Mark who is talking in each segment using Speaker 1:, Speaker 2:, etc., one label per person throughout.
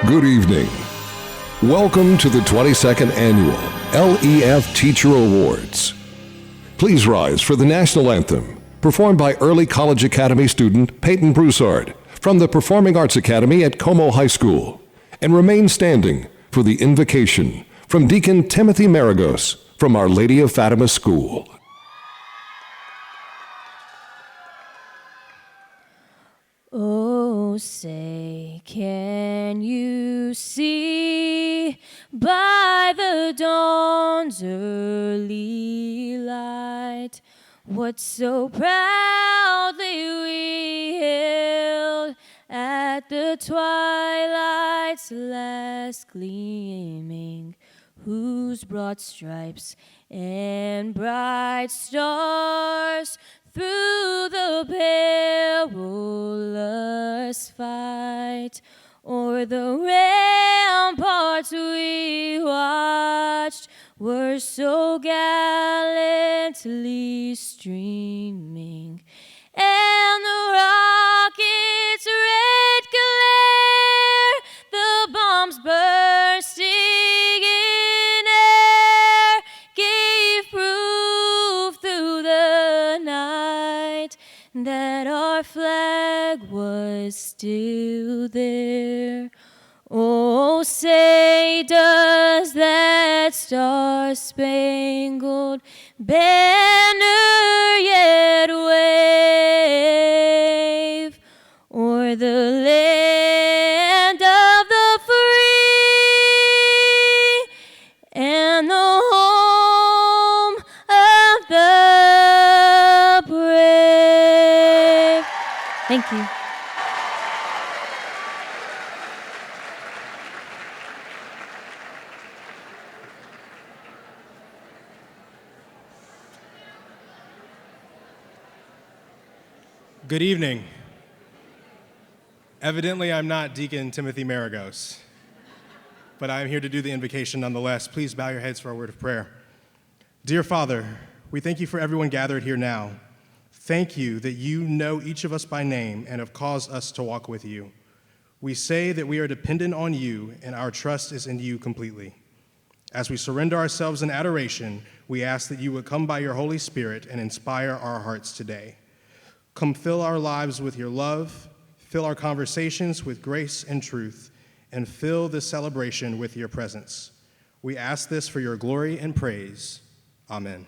Speaker 1: Good evening. Welcome to the 22nd Annual LEF Teacher Awards. Please rise for the national anthem, performed by Early College Academy student Peyton Broussard from the Performing Arts Academy at Como High School, and remain standing for the invocation from Deacon Timothy Maragos from Our Lady of Fatima School.
Speaker 2: Oh, say, can you see by the dawn's early light what so proudly we hailed at the twilight's last gleaming, whose broad stripes and bright stars through the perilous fight o'er the ramparts we watched were so gallantly streaming, and the rocket's red glare, the bombs bursting in air, gave proof through the night that our flag was still there. Oh, say, does that star-spangled banner yet wave o'er the land of the free and the home of the brave? Thank you.
Speaker 3: Good evening. Evidently, I'm not Deacon Timothy Maragos, but I'm here to do the invocation nonetheless. Please bow your heads for a word of prayer. Dear Father, we thank you for everyone gathered here now. Thank you that you know each of us by name and have caused us to walk with you. We say that we are dependent on you and our trust is in you completely. As we surrender ourselves in adoration, we ask that you would come by your Holy Spirit and inspire our hearts today. Come fill our lives with your love, fill our conversations with grace and truth, and fill this celebration with your presence. We ask this for your glory and praise. Amen.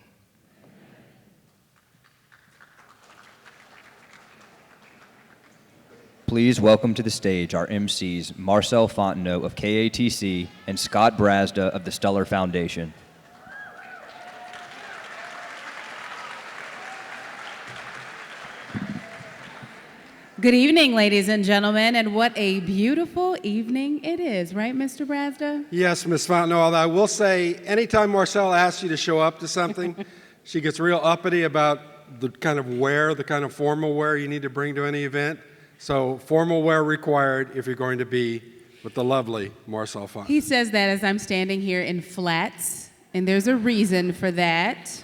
Speaker 4: Please welcome to the stage our MCs, Marcel Fontenot of KATC and Scott Brazda of the Stellar Foundation.
Speaker 5: Good evening, ladies and gentlemen, and what a beautiful evening it is, right, Mr. Brazda?
Speaker 6: Yes, Ms. Fontenot, although I will say, anytime Marcel asks you to show up to something, she gets real uppity about the kind of wear, the kind of formal wear you need to bring to any event. So formal wear required if you're going to be with the lovely Marcel Fontenot.
Speaker 5: He says that as I'm standing here in flats, and there's a reason for that.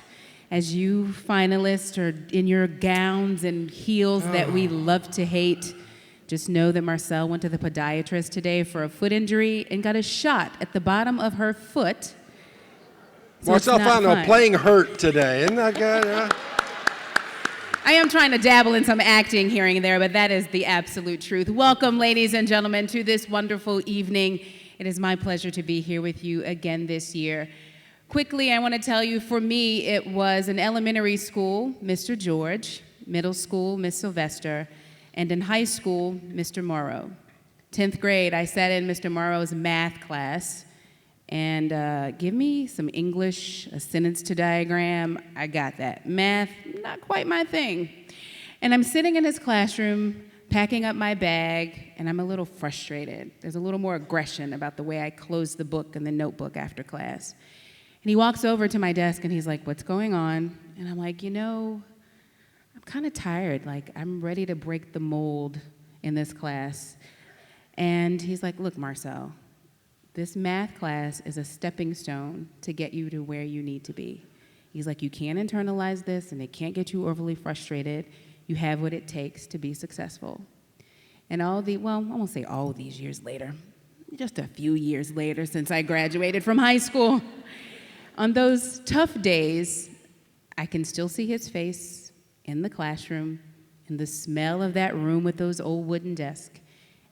Speaker 5: As you finalists are in your gowns and heels that we love to hate, just know that Marcel went to the podiatrist today for a foot injury and got a shot at the bottom of her foot. So
Speaker 6: Marcel Fontenot playing hurt today, isn't that good? Yeah.
Speaker 5: I am trying to dabble in some acting here and there, but that is the absolute truth. Welcome, ladies and gentlemen, to this wonderful evening. It is my pleasure to be here with you again this year. Quickly, I want to tell you, for me, it was in elementary school, Mr. George, middle school, Miss Sylvester, and in high school, Mr. Morrow. 10th grade, I sat in Mr. Morrow's math class, and give me some English, a sentence to diagram, I got that. Math, not quite my thing. And I'm sitting in his classroom, packing up my bag, and I'm a little frustrated. There's a little more aggression about the way I close the book and the notebook after class. And he walks over to my desk and he's like, "What's going on?" And I'm like, I'm kind of tired. Like, I'm ready to break the mold in this class. And he's like, look, Marcel, this math class is a stepping stone to get you to where you need to be. He's like, you can't internalize this and it can't get you overly frustrated. You have what it takes to be successful. And I won't say all these years later, just a few years later since I graduated from high school, on those tough days, I can still see his face in the classroom and the smell of that room with those old wooden desks.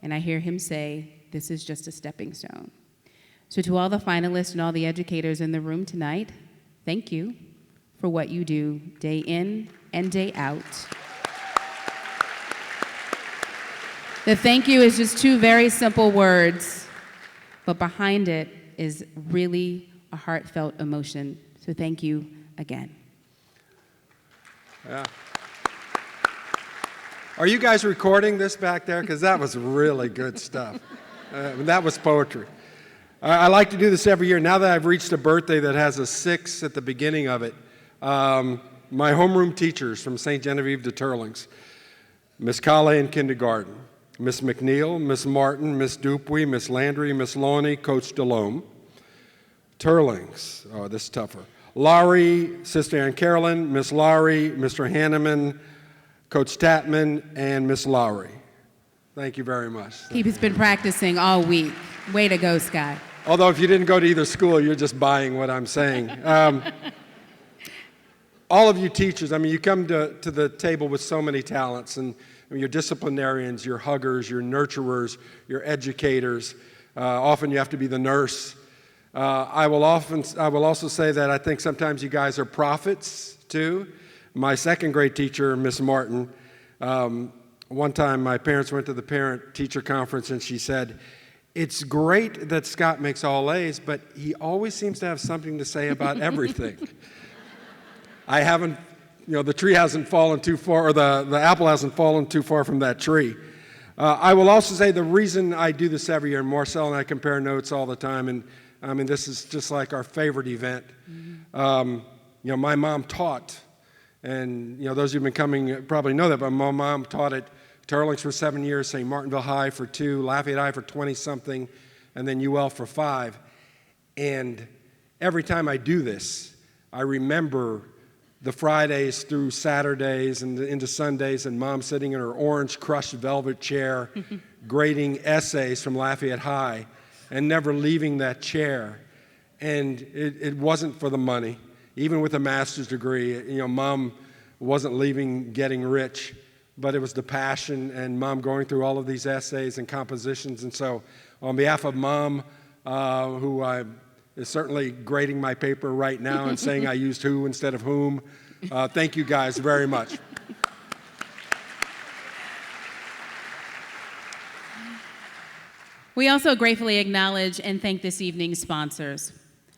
Speaker 5: And I hear him say, this is just a stepping stone. So to all the finalists and all the educators in the room tonight, thank you for what you do day in and day out. The thank you is just two very simple words, but behind it is really a heartfelt emotion. So thank you again.
Speaker 6: Yeah. Are you guys recording this back there? Because that was really good stuff. That was poetry. I like to do this every year. Now that I've reached a birthday that has a 6 at the beginning of it, my homeroom teachers from St. Genevieve de Turlings, Miss Kale in kindergarten, Miss McNeil, Miss Martin, Miss Dupuy, Miss Landry, Miss Loney, Coach Delhomme, Turlings, oh, this is tougher, Laurie, Sister Ann Carolyn, Miss Lowry, Mr. Hanneman, Coach Tatman, and Miss Lowry. Thank you very much.
Speaker 5: He's been practicing all week. Way to go, Scott.
Speaker 6: Although if you didn't go to either school, you're just buying what I'm saying. All of you teachers, I mean, you come to the table with so many talents, and I mean, you're disciplinarians, you're huggers, you're nurturers, you're educators. Often you have to be the nurse. I will also say that I think sometimes you guys are prophets too. My second grade teacher, Miss Martin, one time my parents went to the parent-teacher conference and she said, it's great that Scott makes all A's, but he always seems to have something to say about everything. I haven't, the tree hasn't fallen too far, or the apple hasn't fallen too far from that tree. I will also say the reason I do this every year, and Marcel and I compare notes all the time, and I mean, this is just like our favorite event. Mm-hmm. My mom taught, and those who've been coming probably know that, but my mom taught at Turlings for 7 years, St. Martinville High for 2, Lafayette High for 20-something, and then UL for 5. And every time I do this, I remember the Fridays through Saturdays and into Sundays, and Mom sitting in her orange crushed velvet chair, grading essays from Lafayette High, and never leaving that chair. And it wasn't for the money. Even with a master's degree, Mom wasn't leaving getting rich, but it was the passion and Mom going through all of these essays and compositions. And so on behalf of Mom, who is certainly grading my paper right now and saying I used who instead of whom, thank you guys very much.
Speaker 5: We also gratefully acknowledge and thank this evening's sponsors.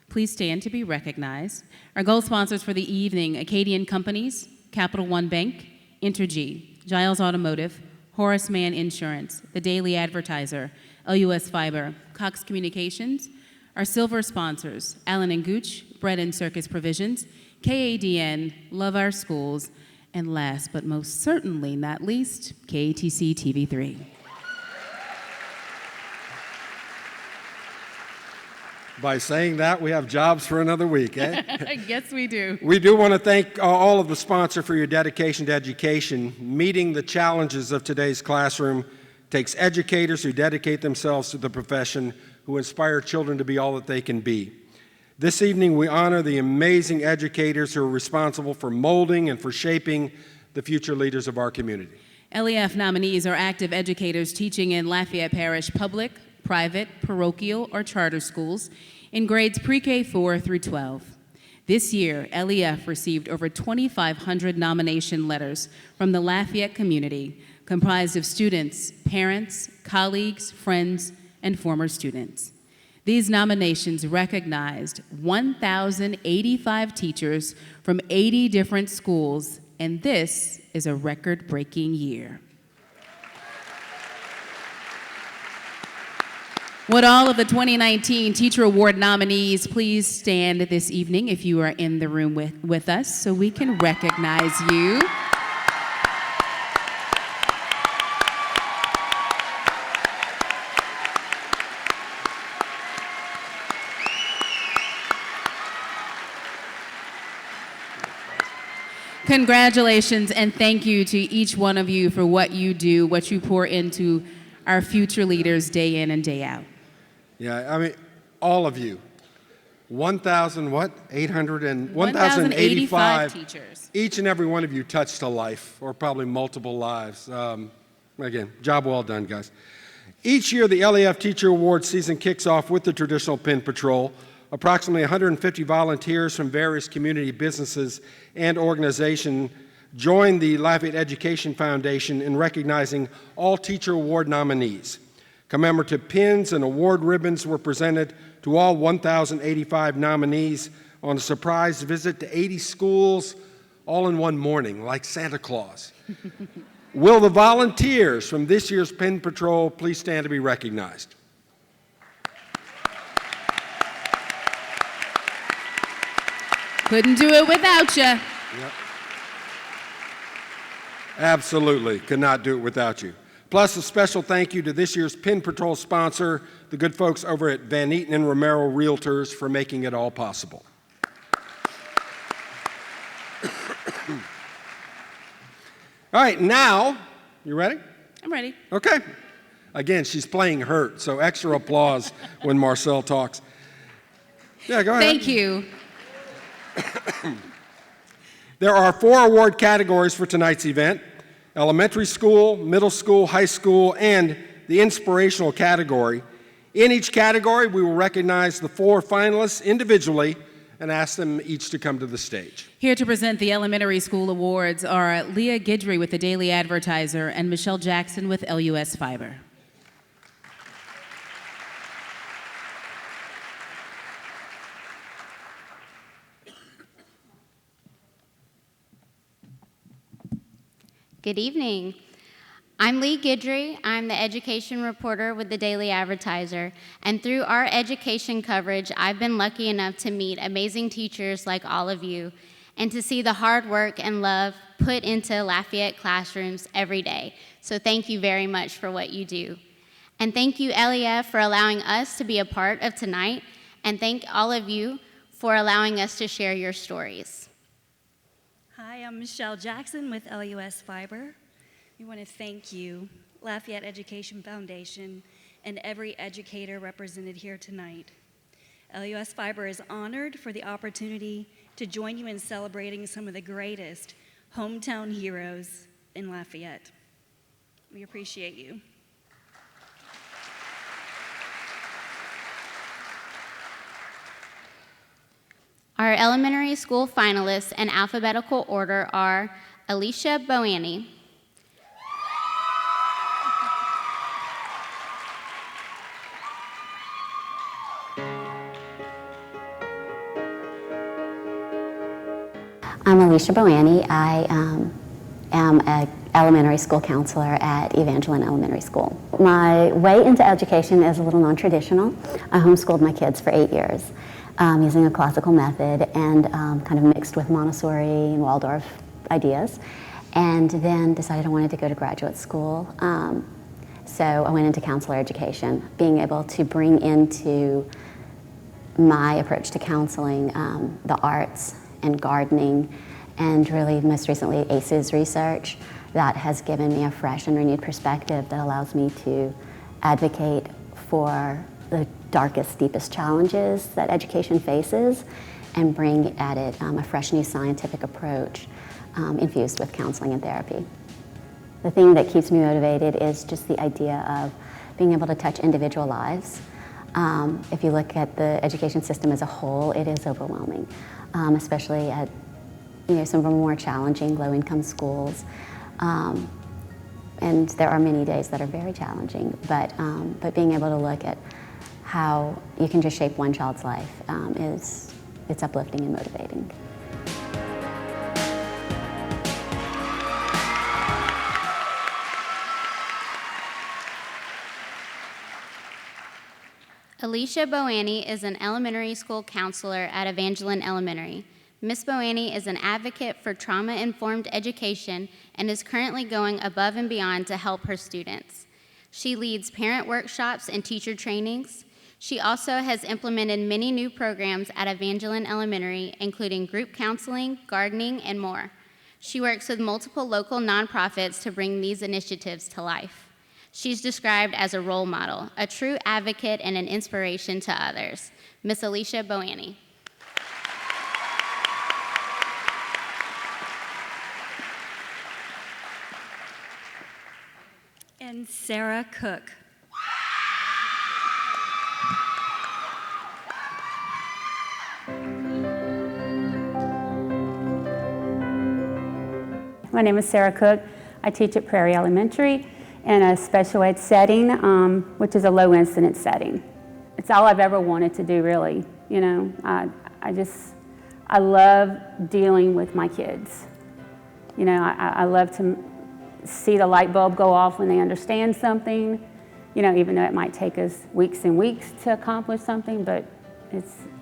Speaker 5: Please stand to be recognized. Our gold sponsors for the evening, Acadian Companies, Capital One Bank, Intergy, Giles Automotive, Horace Mann Insurance, The Daily Advertiser, LUS Fiber, Cox Communications. Our silver sponsors, Allen & Gooch, Bread and Circus Provisions, KADN, Love Our Schools, and last but most certainly not least, KATC TV3.
Speaker 6: By saying that, we have jobs for another week, eh?
Speaker 5: Yes, we do.
Speaker 6: We do want to thank all of the sponsors for your dedication to education. Meeting the challenges of today's classroom takes educators who dedicate themselves to the profession, who inspire children to be all that they can be. This evening, we honor the amazing educators who are responsible for molding and for shaping the future leaders of our community.
Speaker 5: LEF nominees are active educators teaching in Lafayette Parish public, private, parochial, or charter schools in grades pre-K 4 through 12. This year, LEF received over 2,500 nomination letters from the Lafayette community, comprised of students, parents, colleagues, friends, and former students. These nominations recognized 1,085 teachers from 80 different schools, and this is a record-breaking year. Would all of the 2019 Teacher Award nominees please stand this evening if you are in the room with us so we can recognize you. Congratulations, and thank you to each one of you for what you do, what you pour into our future leaders day in and day out.
Speaker 6: Yeah, I mean, all of you.
Speaker 5: 1,085 teachers.
Speaker 6: Each and every one of you touched a life, or probably multiple lives. Again, job well done, guys. Each year, the LEF Teacher Awards season kicks off with the traditional Pen Patrol. Approximately 150 volunteers from various community businesses and organizations joined the Lafayette Education Foundation in recognizing all Teacher Award nominees. Commemorative pins and award ribbons were presented to all 1,085 nominees on a surprise visit to 80 schools all in one morning, like Santa Claus. Will the volunteers from this year's Pen Patrol please stand to be recognized?
Speaker 5: Couldn't do it without you.
Speaker 6: Yep. Absolutely, could not do it without you. Plus, a special thank you to this year's Pen Patrol sponsor, the good folks over at Van Eaton and Romero Realtors, for making it all possible. All right, now, you ready?
Speaker 5: I'm ready.
Speaker 6: Okay. Again, she's playing hurt, so extra applause when Marcel talks. Yeah, go ahead.
Speaker 5: Thank you.
Speaker 6: There are 4 award categories for tonight's event: elementary school, middle school, high school, and the inspirational category. In each category, we will recognize the 4 finalists individually and ask them each to come to the stage.
Speaker 5: Here to present the elementary school awards are Leah Guidry with the Daily Advertiser and Michelle Jackson with LUS Fiber.
Speaker 7: Good evening. I'm Lee Guidry. I'm the education reporter with the Daily Advertiser, and through our education coverage, I've been lucky enough to meet amazing teachers like all of you and to see the hard work and love put into Lafayette classrooms every day. So thank you very much for what you do. And thank you, LEF, for allowing us to be a part of tonight, and thank all of you for allowing us to share your stories.
Speaker 8: Hi, I'm Michelle Jackson with LUS Fiber. We want to thank you, Lafayette Education Foundation, and every educator represented here tonight. LUS Fiber is honored for the opportunity to join you in celebrating some of the greatest hometown heroes in Lafayette. We appreciate you.
Speaker 7: Our elementary school finalists in alphabetical order are Alicia Boanny,
Speaker 9: I'm Alicia Boanny. I am an elementary school counselor at Evangeline Elementary School. My way into education is a little non-traditional. I homeschooled my kids for 8 years using a classical method and kind of mixed with Montessori and Waldorf ideas, and then decided I wanted to go to graduate school. So I went into counselor education, being able to bring into my approach to counseling the arts and gardening, and really most recently ACEs research that has given me a fresh and renewed perspective that allows me to advocate for the darkest, deepest challenges that education faces and bring at it a fresh new scientific approach infused with counseling and therapy. The thing that keeps me motivated is just the idea of being able to touch individual lives. If you look at the education system as a whole, it is overwhelming, especially at some of our more challenging low-income schools. And there are many days that are very challenging, but being able to look at how you can just shape one child's life it's uplifting and motivating.
Speaker 7: Alicia Boanny is an elementary school counselor at Evangeline Elementary. Ms. Boanny is an advocate for trauma-informed education and is currently going above and beyond to help her students. She leads parent workshops and teacher trainings. She also has implemented many new programs at Evangeline Elementary, including group counseling, gardening, and more. She works with multiple local nonprofits to bring these initiatives to life. She's described as a role model, a true advocate, and an inspiration to others. Miss Alicia Boanny.
Speaker 8: And Sarah Cook.
Speaker 10: My name is Sarah Cook. I teach at Prairie Elementary in a special ed setting, which is a low incidence setting. It's all I've ever wanted to do, really. You know, I love dealing with my kids. You know, I love to see the light bulb go off when they understand something, you know, even though it might take us weeks and weeks to accomplish something, but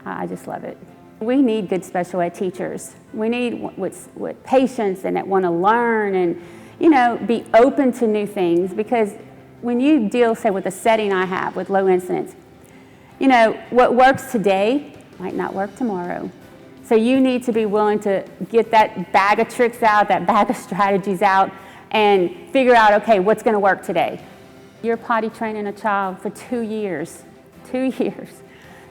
Speaker 10: I just love it. We need good special ed teachers. We need with patience and that want to learn and, you know, be open to new things, because when you deal, say, with the setting I have with low incidence, you know, what works today might not work tomorrow. So you need to be willing to get that bag of tricks out, that bag of strategies out, and figure out, okay, what's going to work today. You're potty training a child for 2 years,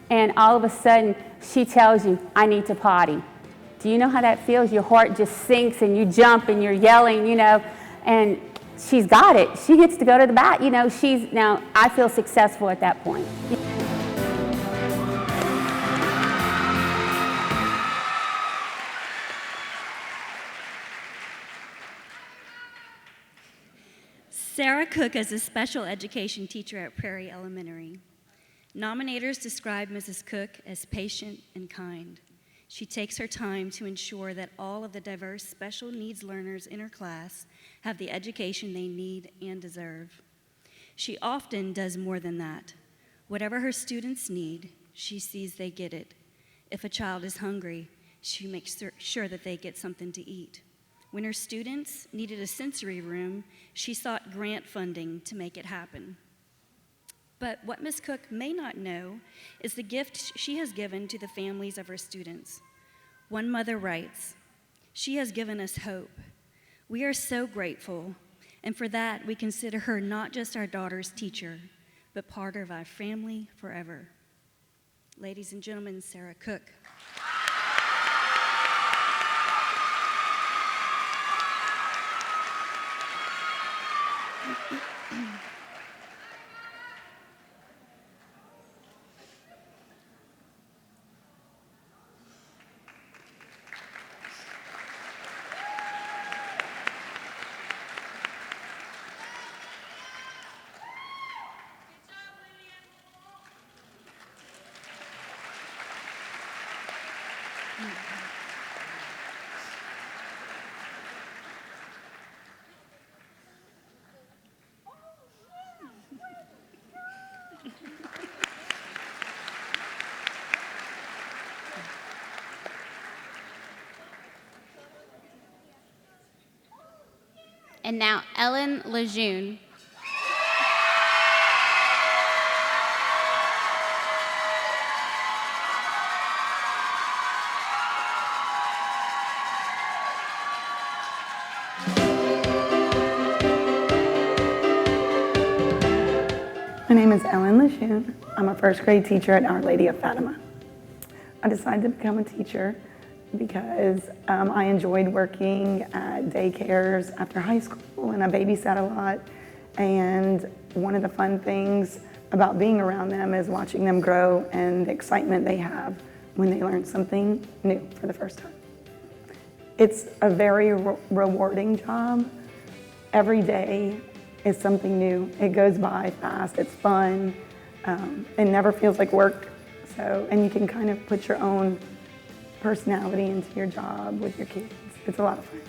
Speaker 10: and all of a sudden she tells you, I need to potty. Do you know how that feels? Your heart just sinks and you jump and you're yelling, you know, and she's got it. She gets to go to the bat, you know, now I feel successful at that point.
Speaker 8: Sarah Cook is a special education teacher at Prairie Elementary. Nominators describe Mrs. Cook as patient and kind. She takes her time to ensure that all of the diverse special needs learners in her class have the education they need and deserve. She often does more than that. Whatever her students need, she sees they get it. If a child is hungry, she makes sure that they get something to eat. When her students needed a sensory room, she sought grant funding to make it happen. But what Ms. Cook may not know is the gift she has given to the families of her students. One mother writes, "She has given us hope. We are so grateful, and for that we consider her not just our daughter's teacher, but part of our family forever." Ladies and gentlemen, Sarah Cook.
Speaker 7: And now Ellen Lejeune.
Speaker 11: My name is Ellen Lejeune. I'm a first grade teacher at Our Lady of Fatima. I decided to become a teacher because I enjoyed working at daycares after high school, and I babysat a lot. And one of the fun things about being around them is watching them grow and the excitement they have when they learn something new for the first time. It's a very rewarding job. Every day is something new. It goes by fast, it's fun, it never feels like work. And you can kind of put your own personality into your job with your kids. It's a lot of fun.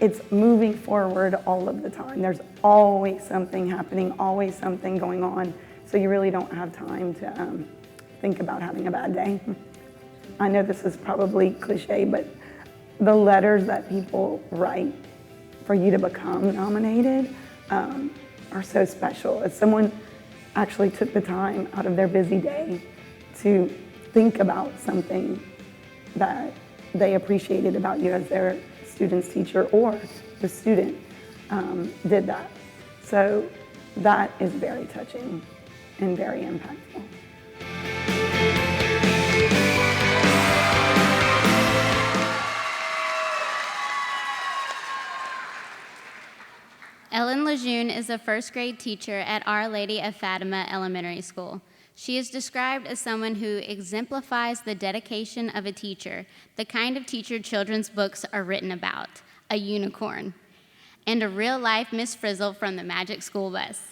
Speaker 11: It's moving forward all of the time. There's always something happening, always something going on, so you really don't have time to think about having a bad day. I know this is probably cliche, but the letters that people write for you to become nominated are so special. As someone actually took the time out of their busy day to think about something that they appreciated about you as their student's teacher or the student did that. So that is very touching and very impactful.
Speaker 7: Ellen Lejeune is a first grade teacher at Our Lady of Fatima Elementary School. She is described as someone who exemplifies the dedication of a teacher, the kind of teacher children's books are written about, a unicorn, and a real-life Miss Frizzle from the Magic School Bus.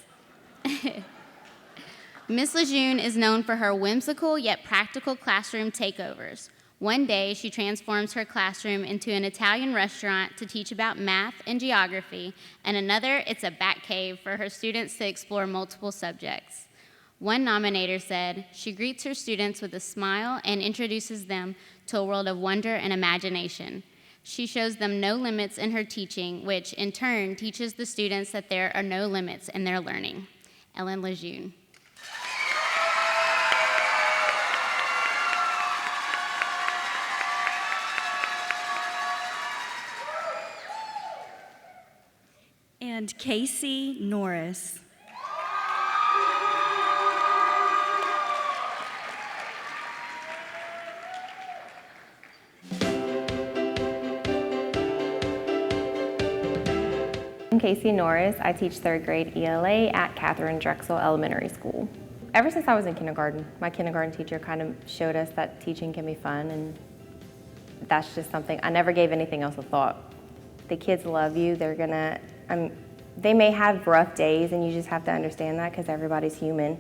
Speaker 7: Miss Lejeune is known for her whimsical yet practical classroom takeovers. One day, she transforms her classroom into an Italian restaurant to teach about math and geography, and another, it's a bat cave for her students to explore multiple subjects. One nominator said, she greets her students with a smile and introduces them to a world of wonder and imagination. She shows them no limits in her teaching, which in turn teaches the students that there are no limits in their learning. Ellen Lejeune.
Speaker 8: And Casey Norris.
Speaker 12: I'm Casey Norris. I teach third grade ELA at Catherine Drexel Elementary School. Ever since I was in kindergarten, my kindergarten teacher kind of showed us that teaching can be fun, and that's just something, I never gave anything else a thought. The kids love you. They may have rough days, and you just have to understand that because everybody's human.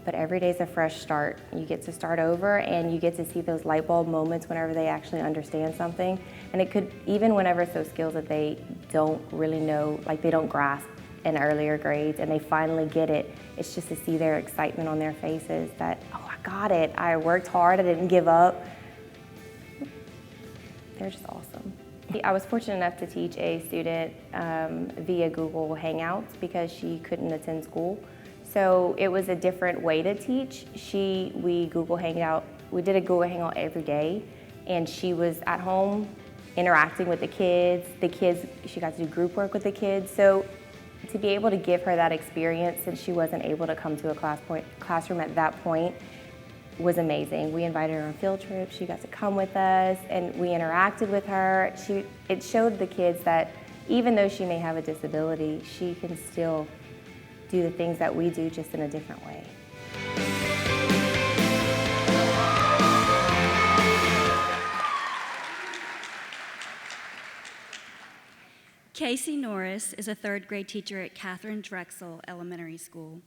Speaker 12: But every day's a fresh start. You get to start over, and you get to see those light bulb moments whenever they actually understand something. And it could, even whenever it's those skills that they don't really know, like they don't grasp in earlier grades, and they finally get it. It's just to see their excitement on their faces that, oh, I got it. I worked hard. I didn't give up. They're just awesome. I was fortunate enough to teach a student via Google Hangouts because she couldn't attend school. So it was a different way to teach. We did a Google Hangout every day, and she was at home interacting with the kids. She got to do group work with the kids. So to be able to give her that experience since she wasn't able to come to a classroom at that point was amazing. We invited her on field trips. She got to come with us, and we interacted with her. It showed the kids that even though she may have a disability, she can still do the things that we do, just in a different way.
Speaker 8: Casey Norris is a third grade teacher at Catherine Drexel Elementary School.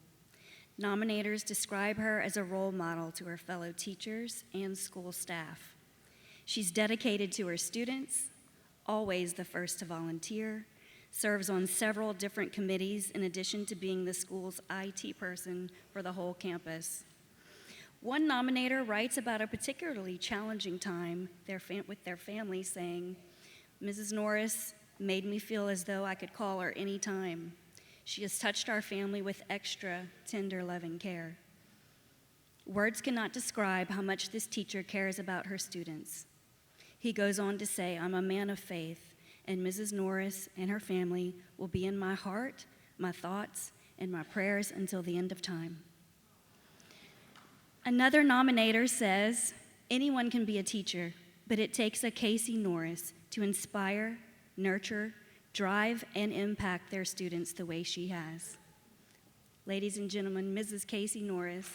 Speaker 8: Nominators describe her as a role model to her fellow teachers and school staff. She's dedicated to her students, always the first to volunteer, serves on several different committees in addition to being the school's IT person for the whole campus. One nominator writes about a particularly challenging time with their family, saying, "Mrs. Norris made me feel as though I could call her any time. She has touched our family with extra tender, loving care." Words cannot describe how much this teacher cares about her students. He goes on to say, "I'm a man of faith, and Mrs. Norris and her family will be in my heart, my thoughts, and my prayers until the end of time." Another nominator says, "Anyone can be a teacher, but it takes a Casey Norris to inspire, nurture, drive, and impact their students the way she has." Ladies and gentlemen, Mrs. Casey Norris.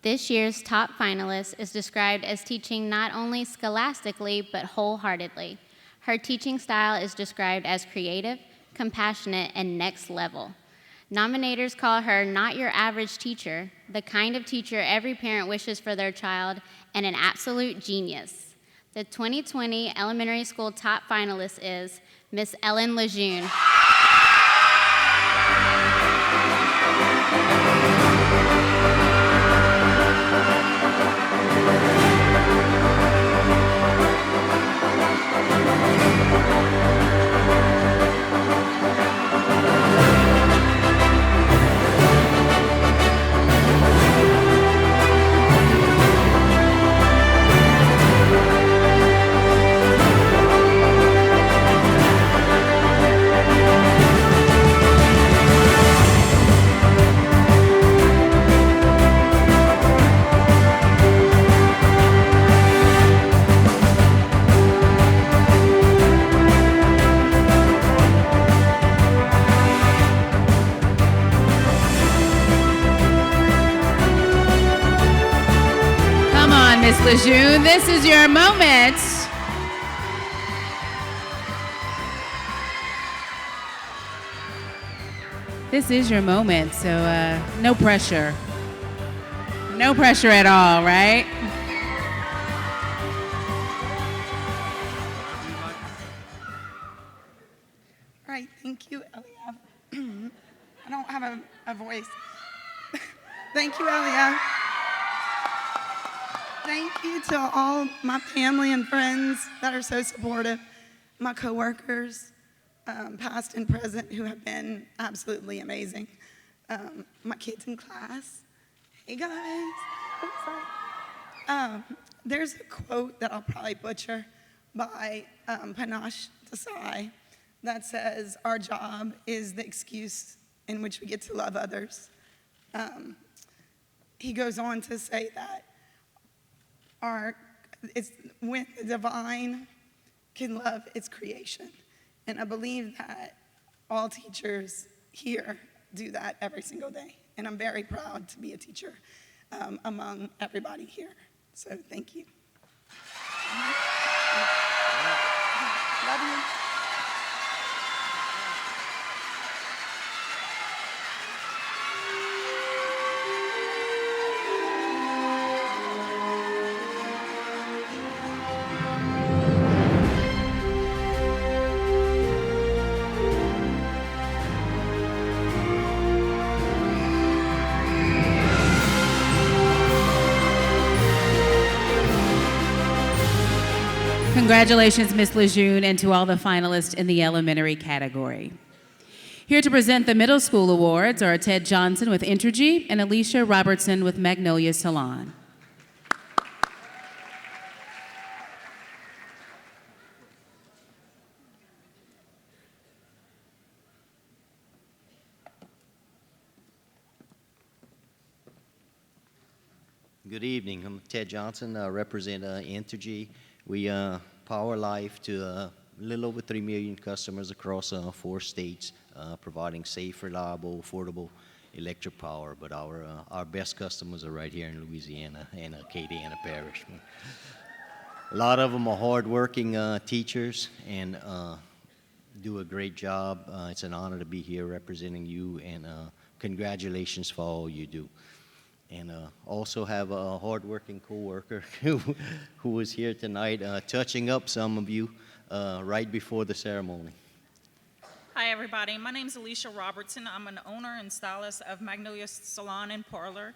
Speaker 7: This year's top finalist is described as teaching not only scholastically, but wholeheartedly. Her teaching style is described as creative, compassionate, and next level. Nominators call her not your average teacher, the kind of teacher every parent wishes for their child, and an absolute genius. The 2020 elementary school top finalist is Miss Ellen Lejeune.
Speaker 5: Miss Lejeune. This is your moment. This is your moment, so no pressure. No pressure at all, right?
Speaker 11: All right, thank you, Elia. I don't have a voice. Thank you, Elia. Thank you to all my family and friends that are so supportive, my coworkers, past and present, who have been absolutely amazing. My kids in class. Hey, guys. Oops, sorry. There's a quote that I'll probably butcher by Panache Desai that says, "Our job is the excuse in which we get to love others." He goes on to say that it's when the divine can love its creation. And I believe that all teachers here do that every single day. And I'm very proud to be a teacher among everybody here. So thank you. Love you.
Speaker 5: Congratulations, Ms. Lejeune, and to all the finalists in the elementary category. Here to present the middle school awards are Ted Johnson with Entergy and Alicia Robertson with Magnolia Salon.
Speaker 13: Good evening. I'm Ted Johnson. I represent Entergy. We power life to a little over 3 million customers across 4 states, providing safe, reliable, affordable electric power. But our best customers are right here in Louisiana and Acadiana Parish. A lot of them are hardworking teachers and do a great job. It's an honor to be here representing you, and congratulations for all you do. And also have a hardworking coworker who was here tonight, touching up some of you right before the ceremony.
Speaker 14: Hi, everybody. My name is Alicia Robertson. I'm an owner and stylist of Magnolia Salon and Parlor.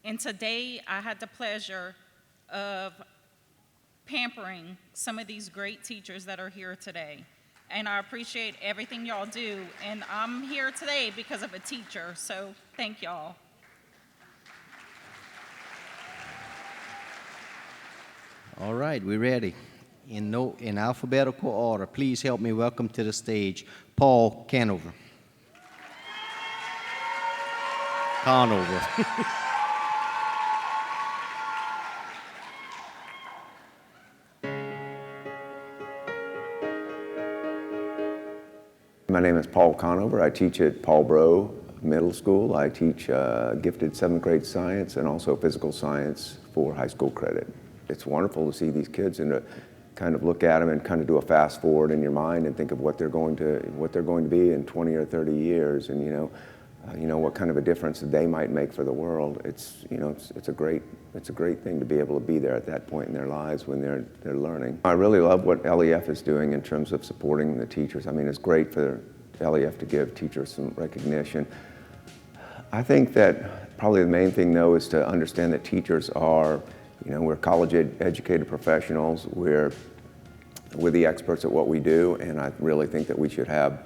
Speaker 14: And today I had the pleasure of pampering some of these great teachers that are here today. And I appreciate everything y'all do. And I'm here today because of a teacher, so thank y'all.
Speaker 13: All right, we're ready. In alphabetical order, please help me welcome to the stage Paul Conover.
Speaker 15: My name is Paul Conover. I teach at Paul Breaux Middle School. I teach gifted 7th grade science and also physical science for high school credit. It's wonderful to see these kids and to kind of look at them and kind of do a fast forward in your mind and think of what they're going to be in 20 or 30 years, and you know what kind of a difference that they might make for the world. It's a great thing to be able to be there at that point in their lives when they're learning. I really love what LEF is doing in terms of supporting the teachers. I mean, it's great for LEF to give teachers some recognition. I think that probably the main thing though is to understand that teachers are, we're college educated professionals. We're the experts at what we do, and I really think that we should have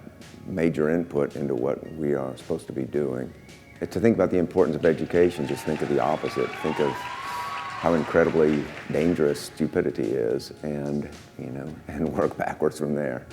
Speaker 15: major input into what we are supposed to be doing. To think about the importance of education, just think of the opposite. Think of how incredibly dangerous stupidity is, and work backwards from there.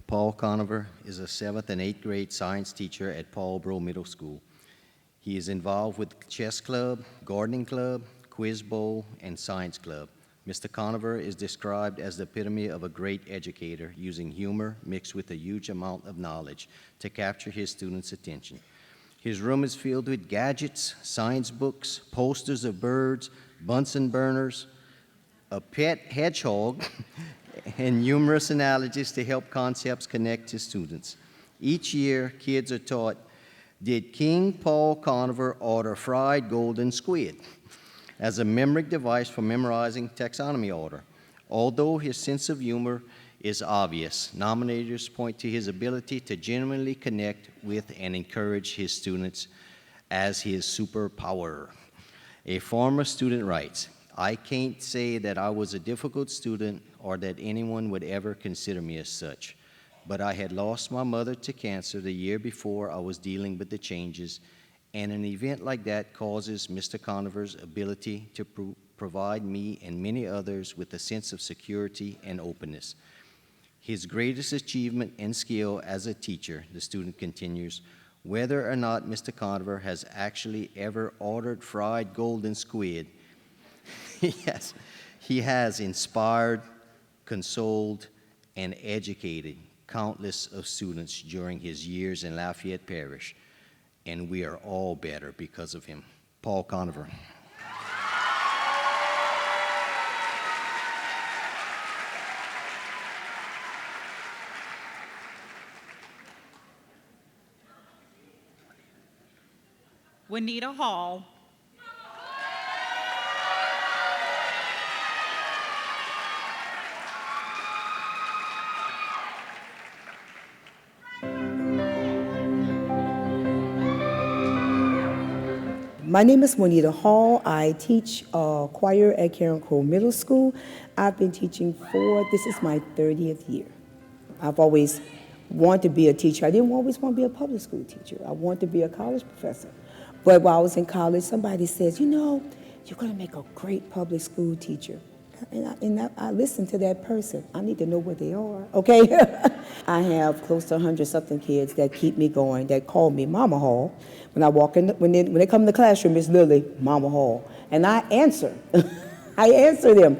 Speaker 13: Paul Conover is a 7th and 8th grade science teacher at Paul Bro Middle School. He is involved with chess club, gardening club, quiz bowl, and science club. Mr. Conover is described as the epitome of a great educator, using humor mixed with a huge amount of knowledge to capture his students' attention. His room is filled with gadgets, science books, posters of birds, Bunsen burners, a pet hedgehog, and numerous analogies to help concepts connect to students. Each year, kids are taught, did King Paul Conover order fried golden squid? As a memory device for memorizing taxonomy order. Although his sense of humor is obvious, nominators point to his ability to genuinely connect with and encourage his students as his superpower. A former student writes, I can't say that I was a difficult student or that anyone would ever consider me as such, but I had lost my mother to cancer the year before I was dealing with the changes, and an event like that causes Mr. Conover's ability to provide me and many others with a sense of security and openness. His greatest achievement and skill as a teacher, the student continues, whether or not Mr. Conover has actually ever ordered fried golden squid, yes, he has inspired, consoled, and educated countless of students during his years in Lafayette Parish, and we are all better because of him. Paul Conover.
Speaker 14: Juanita Hall.
Speaker 16: My name is Juanita Hall. I teach choir at Karen Crowe Middle School. I've been teaching this is my 30th year. I've always wanted to be a teacher. I didn't always want to be a public school teacher. I wanted to be a college professor. But while I was in college, somebody says, you know, you're going to make a great public school teacher. And I listened to that person. I need to know where they are, okay? I have close to 100-something kids that keep me going, that call me Mama Hall. When I walk in, when they come in the classroom, it's literally Mama Hall. And I answer. I answer them.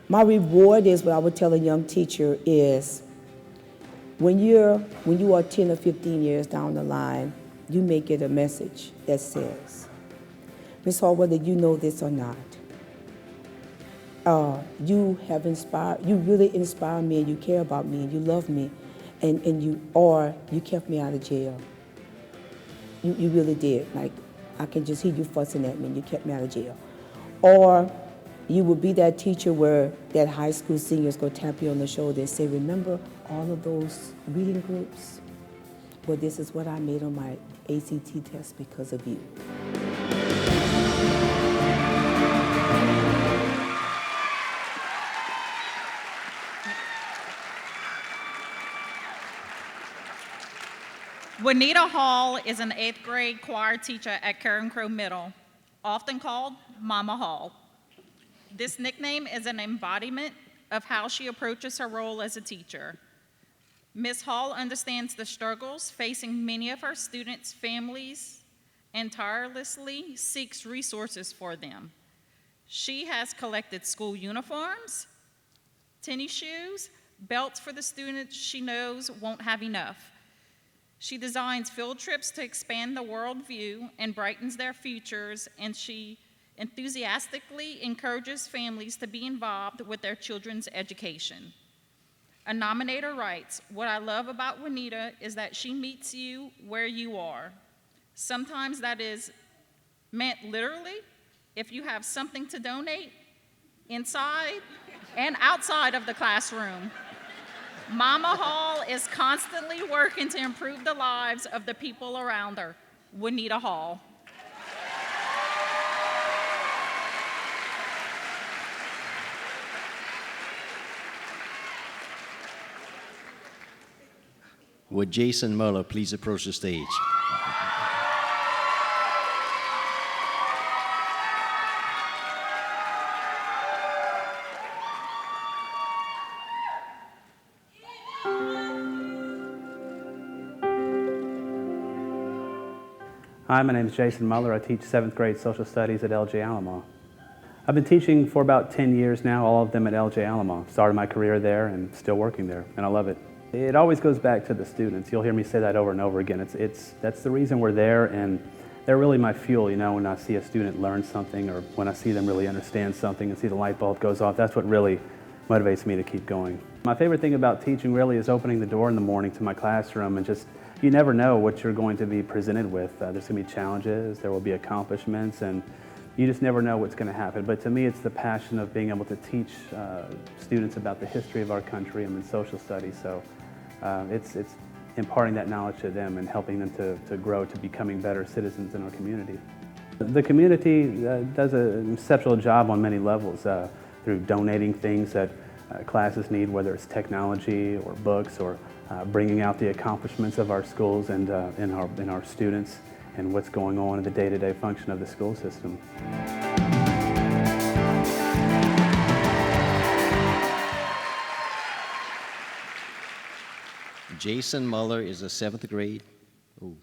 Speaker 16: My reward is, what I would tell a young teacher is, when you are 10 or 15 years down the line, you may get a message that says, Ms. Hall, whether you know this or not, you really inspire me, and you care about me, and you love me, and you kept me out of jail. You really did. Like, I can just hear you fussing at me, and you kept me out of jail. Or you will be that teacher where that high school senior is going to tap you on the shoulder and say, remember all of those reading groups? Well, this is what I made on my ACT test because of you.
Speaker 14: Juanita Hall is an 8th grade choir teacher at Karen Crowe Middle, often called Mama Hall. This nickname is an embodiment of how she approaches her role as a teacher. Ms. Hall understands the struggles facing many of her students' families and tirelessly seeks resources for them. She has collected school uniforms, tennis shoes, belts for the students she knows won't have enough. She designs field trips to expand the worldview and brightens their futures, and she enthusiastically encourages families to be involved with their children's education. A nominator writes, what I love about Juanita is that she meets you where you are. Sometimes that is meant literally, if you have something to donate inside and outside of the classroom. Mama Hall is constantly working to improve the lives of the people around her. Juanita Hall.
Speaker 13: Would Jason Muller please approach the stage?
Speaker 17: Hi, my name is Jason Muller. I teach 7th grade social studies at LJ Alamo. I've been teaching for about 10 years now, all of them at LJ Alamo. Started my career there and still working there, and I love it. It always goes back to the students. You'll hear me say that over and over again. That's the reason we're there, and they're really my fuel, you know, when I see a student learn something or when I see them really understand something and see the light bulb goes off, that's what really motivates me to keep going. My favorite thing about teaching really is opening the door in the morning to my classroom and just, you never know what you're going to be presented with. There's going to be challenges, there will be accomplishments, and you just never know what's going to happen. But to me, it's the passion of being able to teach students about the history of our country and in social studies. So it's imparting that knowledge to them and helping them to grow to becoming better citizens in our community. The community does an exceptional job on many levels through donating things that classes need, whether it's technology or books or bringing out the accomplishments of our schools and in our students and what's going on in the day-to-day function of the school system.
Speaker 13: Jason Muller is a 7th grade. Ooh.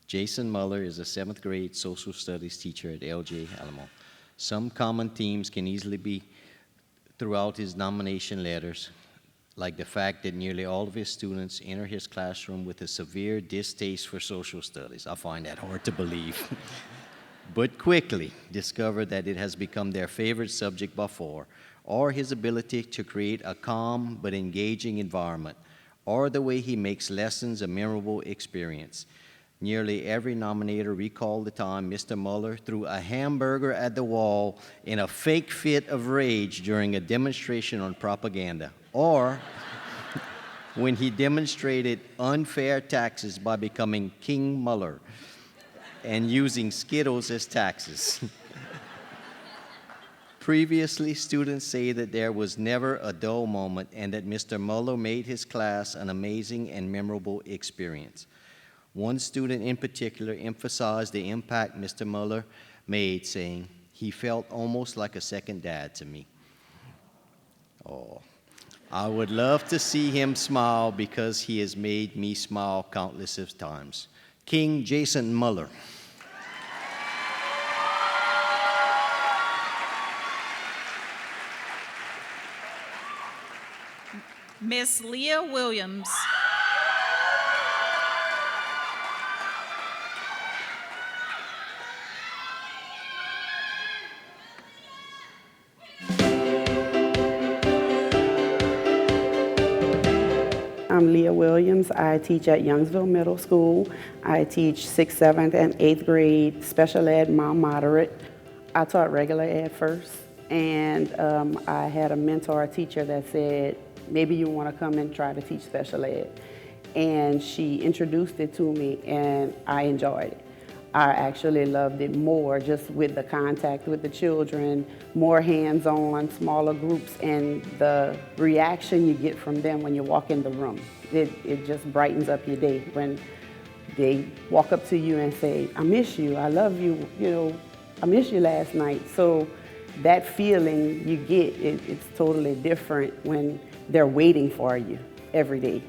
Speaker 13: Jason Muller is a 7th grade social studies teacher at LJ Alamo. Some common themes can easily be throughout his nomination letters, like the fact that nearly all of his students enter his classroom with a severe distaste for social studies. I find that hard to believe. But quickly discover that it has become their favorite subject by far, or his ability to create a calm but engaging environment, or the way he makes lessons a memorable experience. Nearly every nominator recalled the time Mr. Muller threw a hamburger at the wall in a fake fit of rage during a demonstration on propaganda, or when he demonstrated unfair taxes by becoming King Muller and using Skittles as taxes. Previously, students say that there was never a dull moment and that Mr. Muller made his class an amazing and memorable experience. One student in particular emphasized the impact Mr. Muller made, saying, "He felt almost like a second dad to me." Oh, I would love to see him smile because he has made me smile countless of times. King Jason Muller.
Speaker 14: Miss Leah Williams.
Speaker 18: I'm Leah Williams. I teach at Youngsville Middle School. I teach 6th, 7th, and 8th grade special ed, mild moderate. I taught regular ed first, and I had a mentor, a teacher that said, maybe you want to come and try to teach special ed. And she introduced it to me, and I enjoyed it. I actually loved it more just with the contact with the children, more hands-on, smaller groups, and the reaction you get from them when you walk in the room. It just brightens up your day when they walk up to you and say, I miss you, I love you, you know, I missed you last night. So that feeling you get, it's totally different when they're waiting for you every day.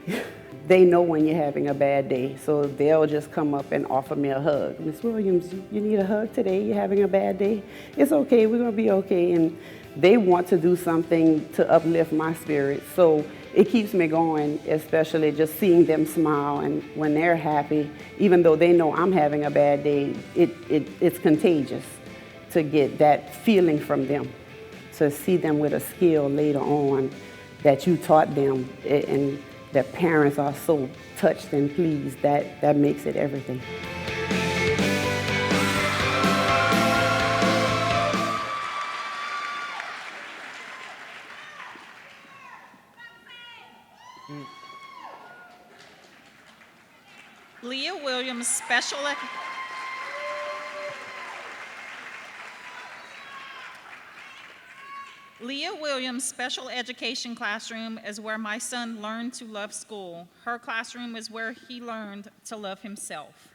Speaker 18: They know when you're having a bad day, so they'll just come up and offer me a hug. Miss Williams, you need a hug today? You're having a bad day? It's okay, we're gonna be okay. And they want to do something to uplift my spirit. So it keeps me going, especially just seeing them smile, and when they're happy, even though they know I'm having a bad day, it's contagious to get that feeling from them, to see them with a skill later on that you taught them, and their parents are so touched and pleased. That makes it everything.
Speaker 14: Leah Williams, Special Education classroom is where my son learned to love school. Her classroom is where he learned to love himself.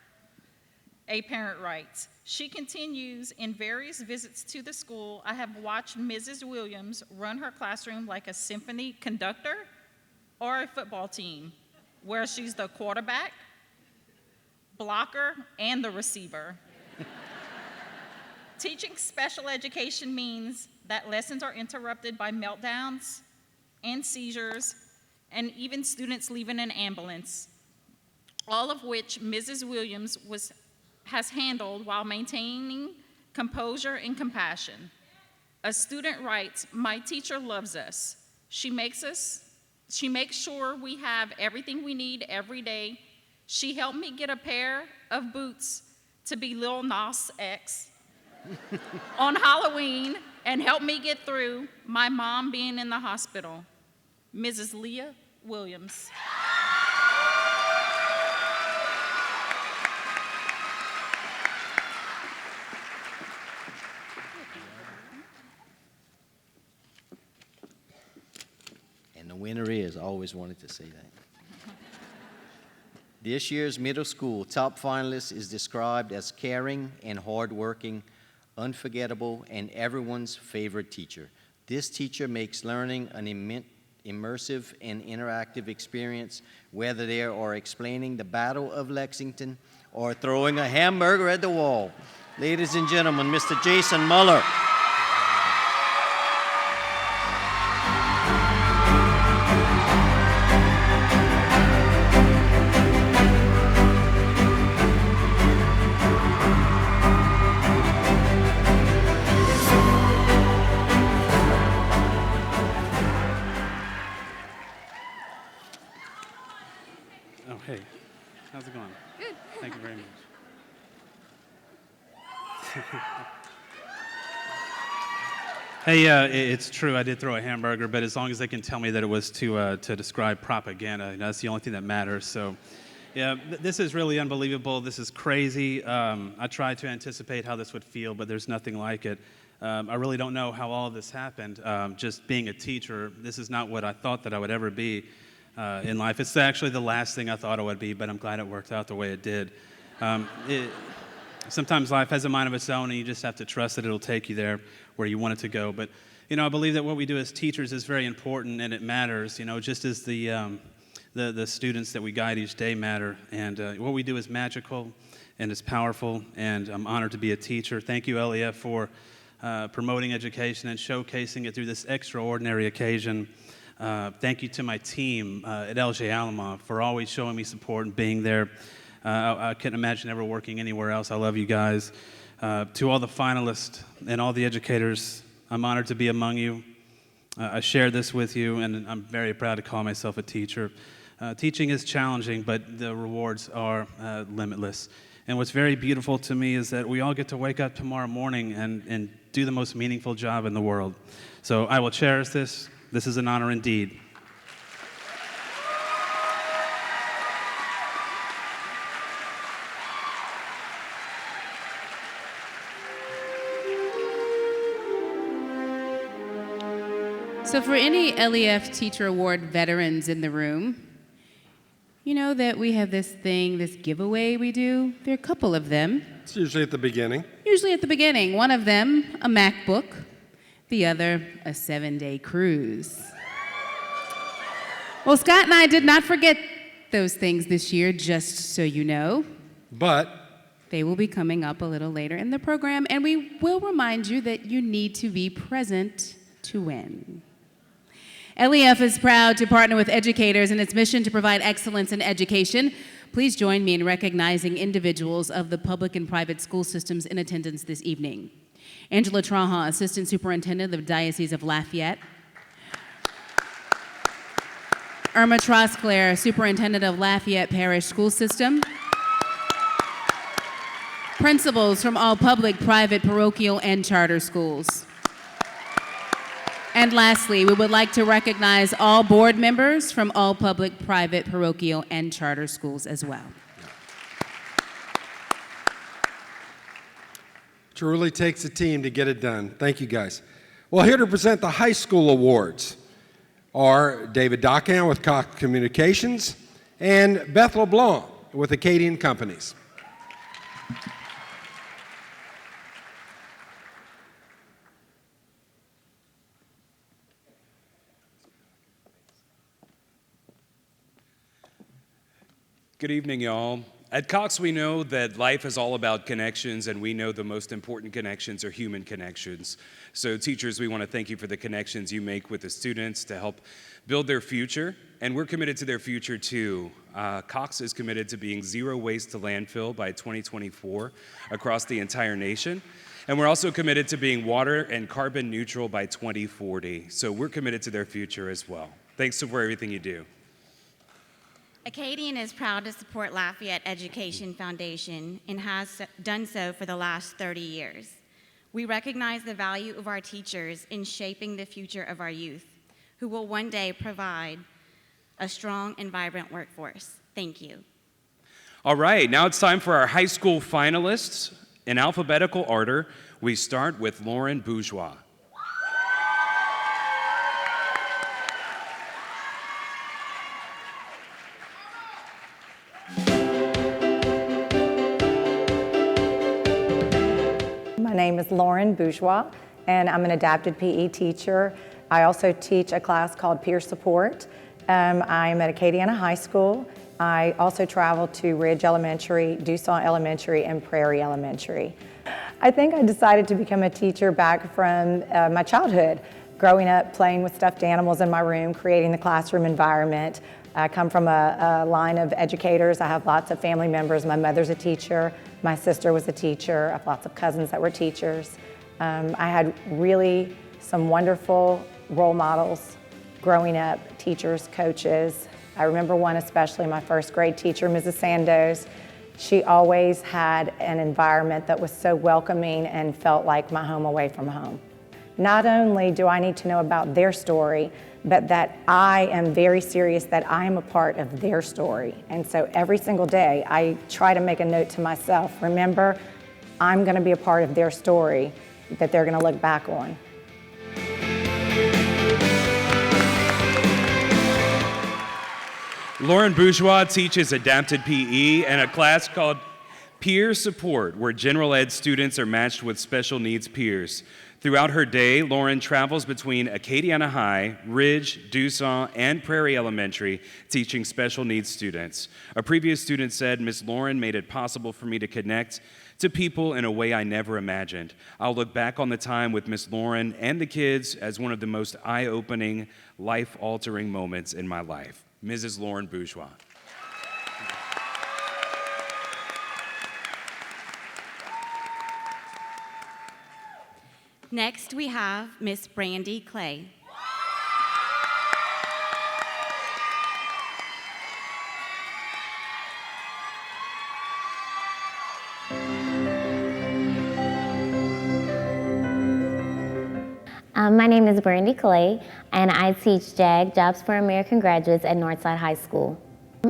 Speaker 14: A parent writes, she continues, in various visits to the school, I have watched Mrs. Williams run her classroom like a symphony conductor or a football team, where she's the quarterback, blocker, and the receiver. Teaching special education means that lessons are interrupted by meltdowns and seizures, and even students leaving an ambulance, all of which Mrs. Williams has handled while maintaining composure and compassion. A student writes, my teacher loves us. She makes sure we have everything we need every day. She helped me get a pair of boots to be Lil Nas X on Halloween and helped me get through my mom being in the hospital. Mrs. Leah Williams.
Speaker 13: And the winner is, I always wanted to say that. This year's middle school top finalist is described as caring and hardworking, unforgettable, and everyone's favorite teacher. This teacher makes learning an immersive and interactive experience, whether they are explaining the Battle of Lexington or throwing a hamburger at the wall. Ladies and gentlemen, Mr. Jason Muller.
Speaker 17: Hey, how's it going?
Speaker 5: Good.
Speaker 17: Thank you very much. Hey, it's true, I did throw a hamburger, but as long as they can tell me that it was to describe propaganda, that's the only thing that matters. So, yeah, this is really unbelievable. This is crazy. I tried to anticipate how this would feel, but there's nothing like it. I really don't know how all of this happened. Just being a teacher, this is not what I thought that I would ever be in life. It's actually the last thing I thought it would be, but I'm glad it worked out the way it did. Sometimes life has a mind of its own, and you just have to trust that it'll take you there where you want it to go. But, you know, I believe that what we do as teachers is very important, and it matters, you know, just as the students that we guide each day matter. And what we do is magical, and it's powerful, and I'm honored to be a teacher. Thank you, LEF, for promoting education and showcasing it through this extraordinary occasion. Thank you to my team at LJ Alamo for always showing me support and being there. I couldn't imagine ever working anywhere else. I love you guys. To all the finalists and all the educators, I'm honored to be among you. I share this with you, and I'm very proud to call myself a teacher. Teaching is challenging, but the rewards are limitless. And what's very beautiful to me is that we all get to wake up tomorrow morning and do the most meaningful job in the world. So I will cherish this. This is an honor indeed.
Speaker 5: So for any LEF Teacher Award veterans in the room, you know that we have this thing, this giveaway we do. There are a couple of them.
Speaker 6: It's usually at the beginning.
Speaker 5: Usually at the beginning. One of them, a MacBook. The other, a 7-day cruise. Well, Scott and I did not forget those things this year, just so you know.
Speaker 6: But
Speaker 5: they will be coming up a little later in the program, and we will remind you that you need to be present to win. LEF is proud to partner with educators in its mission to provide excellence in education. Please join me in recognizing individuals of the public and private school systems in attendance this evening. Angela Traha, Assistant Superintendent of the Diocese of Lafayette. Irma Trosclair, Superintendent of Lafayette Parish School System. Principals from all public, private, parochial, and charter schools. And lastly, we would like to recognize all board members from all public, private, parochial, and charter schools as well.
Speaker 6: Truly takes a team to get it done. Thank you, guys. Well, here to present the high school awards are David Dockham with Cox Communications and Beth LeBlanc with Acadian Companies.
Speaker 19: Good evening, y'all. At Cox, we know that life is all about connections, and we know the most important connections are human connections. So teachers, we want to thank you for the connections you make with the students to help build their future, and we're committed to their future too. Cox is committed to being zero waste to landfill by 2024 across the entire nation, and we're also committed to being water and carbon neutral by 2040. So we're committed to their future as well. Thanks for everything you do.
Speaker 20: Acadian is proud to support Lafayette Education Foundation and has done so for the last 30 years. We recognize the value of our teachers in shaping the future of our youth, who will one day provide a strong and vibrant workforce. Thank you.
Speaker 19: All right, now it's time for our high school finalists. In alphabetical order, we start with Lauren Bourgeois.
Speaker 21: My name is Lauren Bourgeois, and I'm an adapted PE teacher. I also teach a class called Peer Support. I'm at Acadiana High School. I also travel to Ridge Elementary, Dusant Elementary, and Prairie Elementary. I think I decided to become a teacher back from my childhood, growing up playing with stuffed animals in my room, creating the classroom environment. I come from a line of educators. I have lots of family members. My mother's a teacher. My sister was a teacher. I have lots of cousins that were teachers. I had really some wonderful role models growing up, teachers, coaches. I remember one especially, my first grade teacher, Mrs. Sandoz. She always had an environment that was so welcoming and felt like my home away from home. Not only do I need to know about their story, but that I am very serious that I am a part of their story. And so every single day, I try to make a note to myself, remember, I'm gonna be a part of their story that they're gonna look back on.
Speaker 19: Lauren Bourgeois teaches adapted PE in a class called Peer Support, where general ed students are matched with special needs peers. Throughout her day, Lauren travels between Acadiana High, Ridge, Dusant, and Prairie Elementary, teaching special needs students. A previous student said, Miss Lauren made it possible for me to connect to people in a way I never imagined. I'll look back on the time with Miss Lauren and the kids as one of the most eye-opening, life-altering moments in my life. Mrs. Lauren Bourgeois.
Speaker 20: Next, we have Miss Brandy Clay.
Speaker 22: My name is Brandy Clay, and I teach JAG, Jobs for American Graduates, at Northside High School.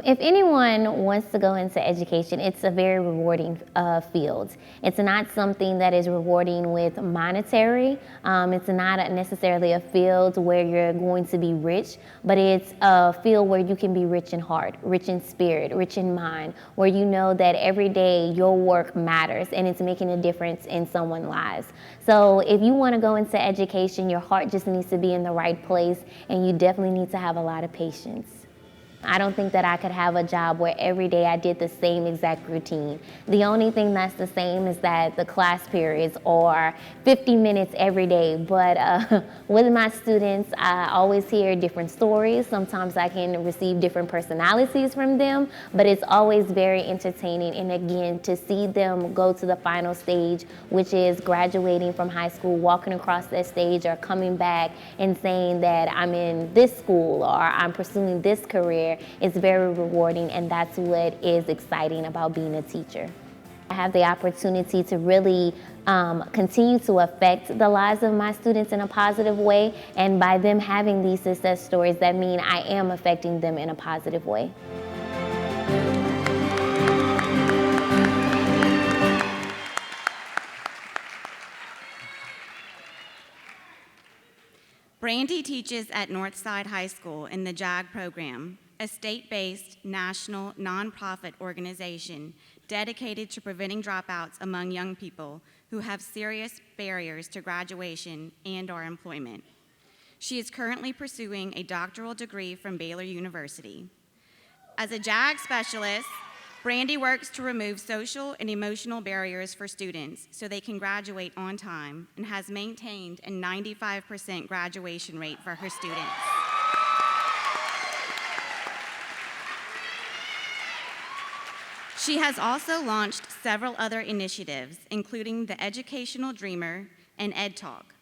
Speaker 22: If anyone wants to go into education, it's a very rewarding field. It's not something that is rewarding with monetary. It's not necessarily a field where you're going to be rich, but it's a field where you can be rich in heart, rich in spirit, rich in mind, where you know that every day your work matters and it's making a difference in someone's lives. So if you want to go into education, your heart just needs to be in the right place, and you definitely need to have a lot of patience. I don't think that I could have a job where every day I did the same exact routine. The only thing that's the same is that the class periods are 50 minutes every day. But with my students, I always hear different stories. Sometimes I can receive different personalities from them, but it's always very entertaining. And again, to see them go to the final stage, which is graduating from high school, walking across that stage, or coming back and saying that I'm in this school or I'm pursuing this career, it's very rewarding, and that's what is exciting about being a teacher. I have the opportunity to really continue to affect the lives of my students in a positive way, and by them having these success stories, that mean I am affecting them in a positive way.
Speaker 20: Brandy teaches at Northside High School in the JAG program, a state-based national nonprofit organization dedicated to preventing dropouts among young people who have serious barriers to graduation and/or employment. She is currently pursuing a doctoral degree from Baylor University. As a JAG specialist, Brandy works to remove social and emotional barriers for students so they can graduate on time and has maintained a 95% graduation rate for her students. She has also launched several other initiatives, including the Educational Dreamer and Ed Talk.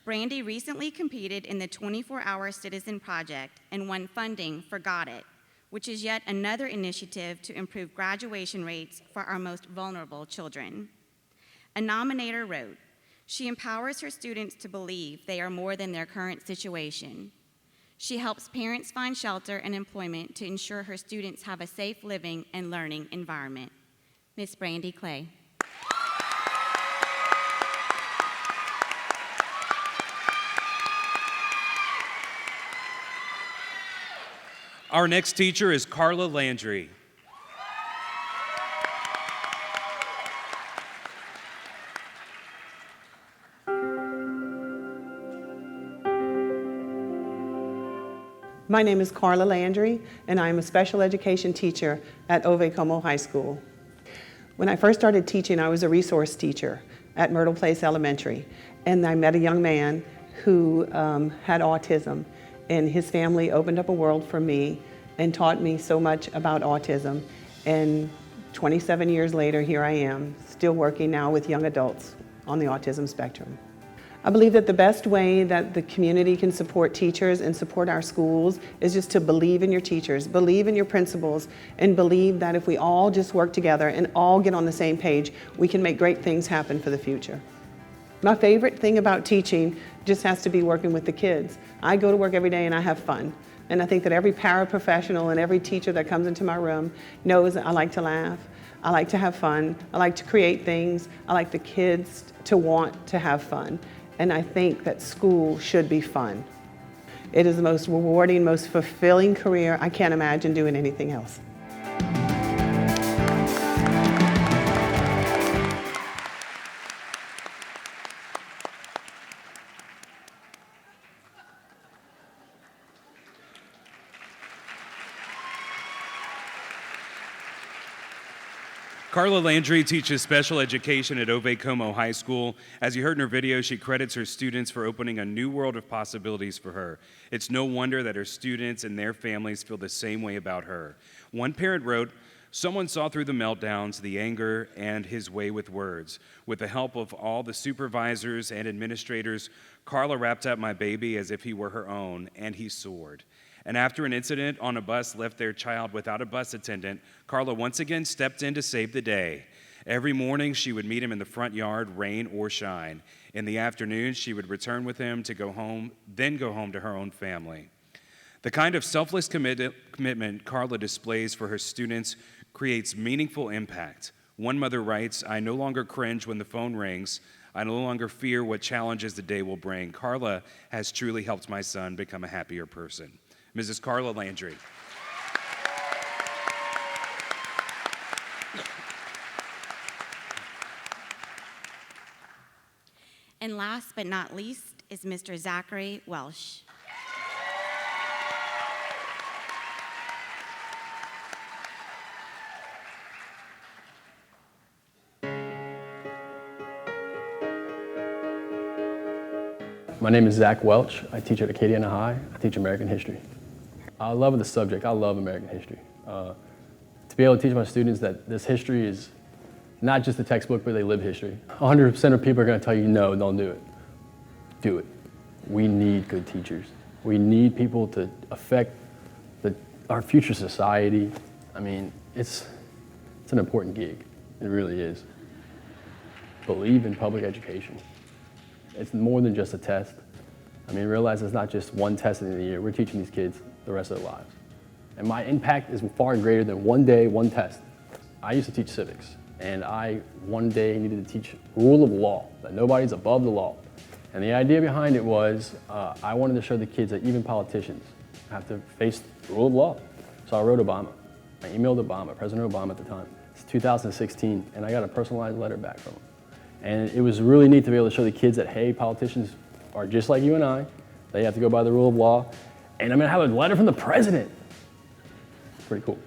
Speaker 20: Brandy recently competed in the 24-Hour Citizen Project and won funding for Got It, which is yet another initiative to improve graduation rates for our most vulnerable children. A nominator wrote, "She empowers her students to believe they are more than their current situation. She helps parents find shelter and employment to ensure her students have a safe living and learning environment." Miss Brandy Clay.
Speaker 19: Our next teacher is Carla Landry.
Speaker 1: My name is Carla Landry, and I am a special education teacher at Ove Como High School. When I first started teaching, I was a resource teacher at Myrtle Place Elementary, and I met a young man who had autism, and his family opened up a world for me and taught me so much about autism. And 27 years later, here I am, still working now with young adults on the autism spectrum. I believe that the best way that the community can support teachers and support our schools is just to believe in your teachers, believe in your principals, and believe that if we all just work together and all get on the same page, we can make great things happen for the future. My favorite thing about teaching just has to be working with the kids. I go to work every day and I have fun. And I think that every paraprofessional and every teacher that comes into my room knows that I like to laugh, I like to have fun, I like to create things, I like the kids to want to have fun. And I think that school should be fun. It is the most rewarding, most fulfilling career. I can't imagine doing anything else.
Speaker 19: Carla Landry teaches special education at Ove Como High School. As you heard in her video, she credits her students for opening a new world of possibilities for her. It's no wonder that her students and their families feel the same way about her. One parent wrote, "Someone saw through the meltdowns, the anger, and his way with words. With the help of all the supervisors and administrators, Carla wrapped up my baby as if he were her own, and he soared." And after an incident on a bus left their child without a bus attendant, Carla once again stepped in to save the day. Every morning, she would meet him in the front yard, rain or shine. In the afternoon, she would return with him to go home, then go home to her own family. The kind of selfless commitment Carla displays for her students creates meaningful impact. One mother writes, "I no longer cringe when the phone rings. I no longer fear what challenges the day will bring. Carla has truly helped my son become a happier person." Mrs. Carla Landry.
Speaker 20: And last but not least is Mr. Zachary Welsh.
Speaker 2: My name is Zach Welch. I teach at Acadiana High. I teach American history. I love the subject. I love American history. To be able to teach my students that this history is not just a textbook, but they live history. 100% of people are going to tell you, no, don't do it. Do it. We need good teachers. We need people to affect our future society. I mean, it's an important gig. It really is. Believe in public education. It's more than just a test. I mean, realize it's not just one test in the year. We're teaching these kids the rest of their lives. And my impact is far greater than one day, one test. I used to teach civics, and I one day needed to teach rule of law, that nobody's above the law. And the idea behind it was I wanted to show the kids that even politicians have to face the rule of law. So I wrote Obama. I emailed Obama, President Obama at the time. It's 2016, and I got a personalized letter back from him. And it was really neat to be able to show the kids that, hey, politicians are just like you and I. They have to go by the rule of law. And I'm going to have a letter from the president. Pretty cool.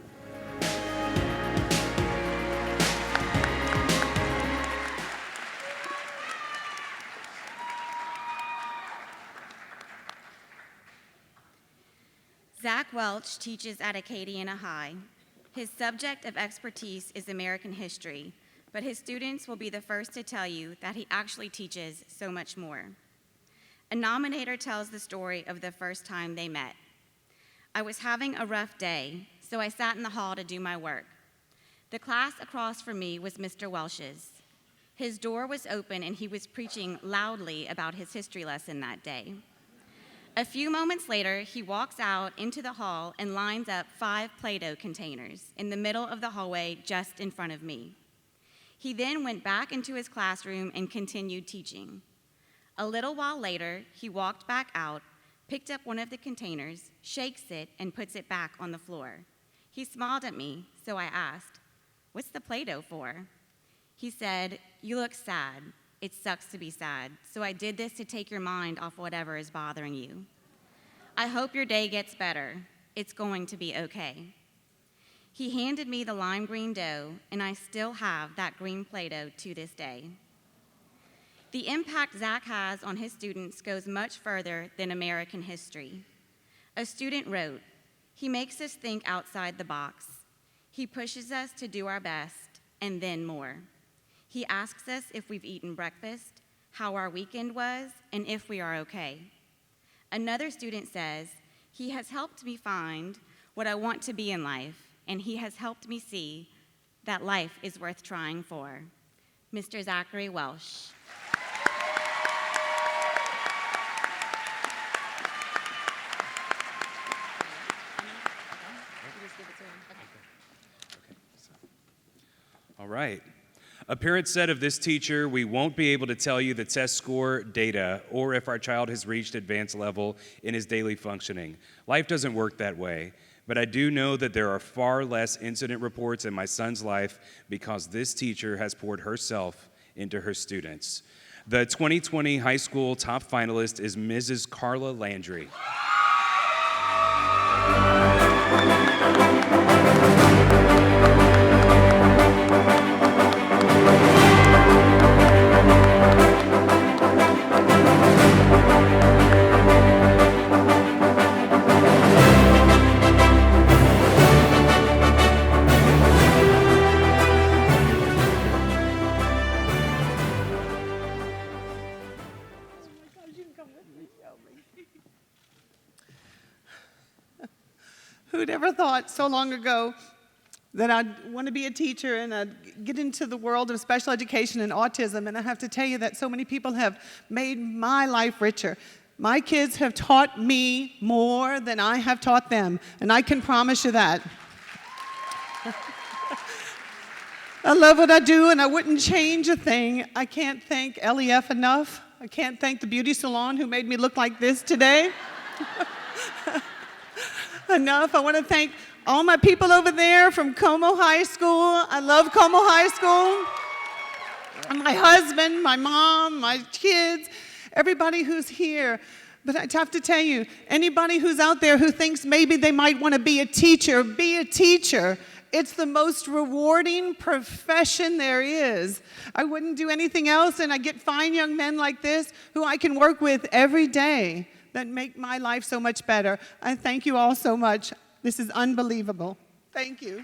Speaker 20: Zach Welch teaches at Acadiana High. His subject of expertise is American history, but his students will be the first to tell you that he actually teaches so much more. A nominator tells the story of the first time they met. I was having a rough day, so I sat in the hall to do my work. The class across from me was Mr. Welch's. His door was open and he was preaching loudly about his history lesson that day. A few moments later, he walks out into the hall and lines up 5 Play-Doh containers in the middle of the hallway just in front of me. He then went back into his classroom and continued teaching. A little while later, he walked back out, picked up one of the containers, shakes it, and puts it back on the floor. He smiled at me, so I asked, "What's the Play-Doh for?" He said, "You look sad. It sucks to be sad, so I did this to take your mind off whatever is bothering you. I hope your day gets better. It's going to be okay." He handed me the lime green dough, and I still have that green Play-Doh to this day. The impact Zach has on his students goes much further than American history. A student wrote, "He makes us think outside the box. He pushes us to do our best, and then more. He asks us if we've eaten breakfast, how our weekend was, and if we are okay." Another student says, "He has helped me find what I want to be in life, and he has helped me see that life is worth trying for." Mr. Zachary Welsh.
Speaker 19: All right. A parent said of this teacher, "We won't be able to tell you the test score data or if our child has reached advanced level in his daily functioning. Life doesn't work that way, but I do know that there are far less incident reports in my son's life because this teacher has poured herself into her students." The 2020 high school top finalist is Mrs. Carla Landry.
Speaker 1: Who'd ever thought so long ago that I'd want to be a teacher and I'd get into the world of special education and autism, and I have to tell you that so many people have made my life richer. My kids have taught me more than I have taught them, and I can promise you that. I love what I do, and I wouldn't change a thing. I can't thank LEF enough. I can't thank the beauty salon who made me look like this today enough. I want to thank all my people over there from Como High School. I love Como High School. And my husband, my mom, my kids, everybody who's here. But I have to tell you, anybody who's out there who thinks maybe they might want to be a teacher, be a teacher. It's the most rewarding profession there is. I wouldn't do anything else, and I get fine young men like this who I can work with every day that make my life so much better. I thank you all so much. This is unbelievable. Thank you.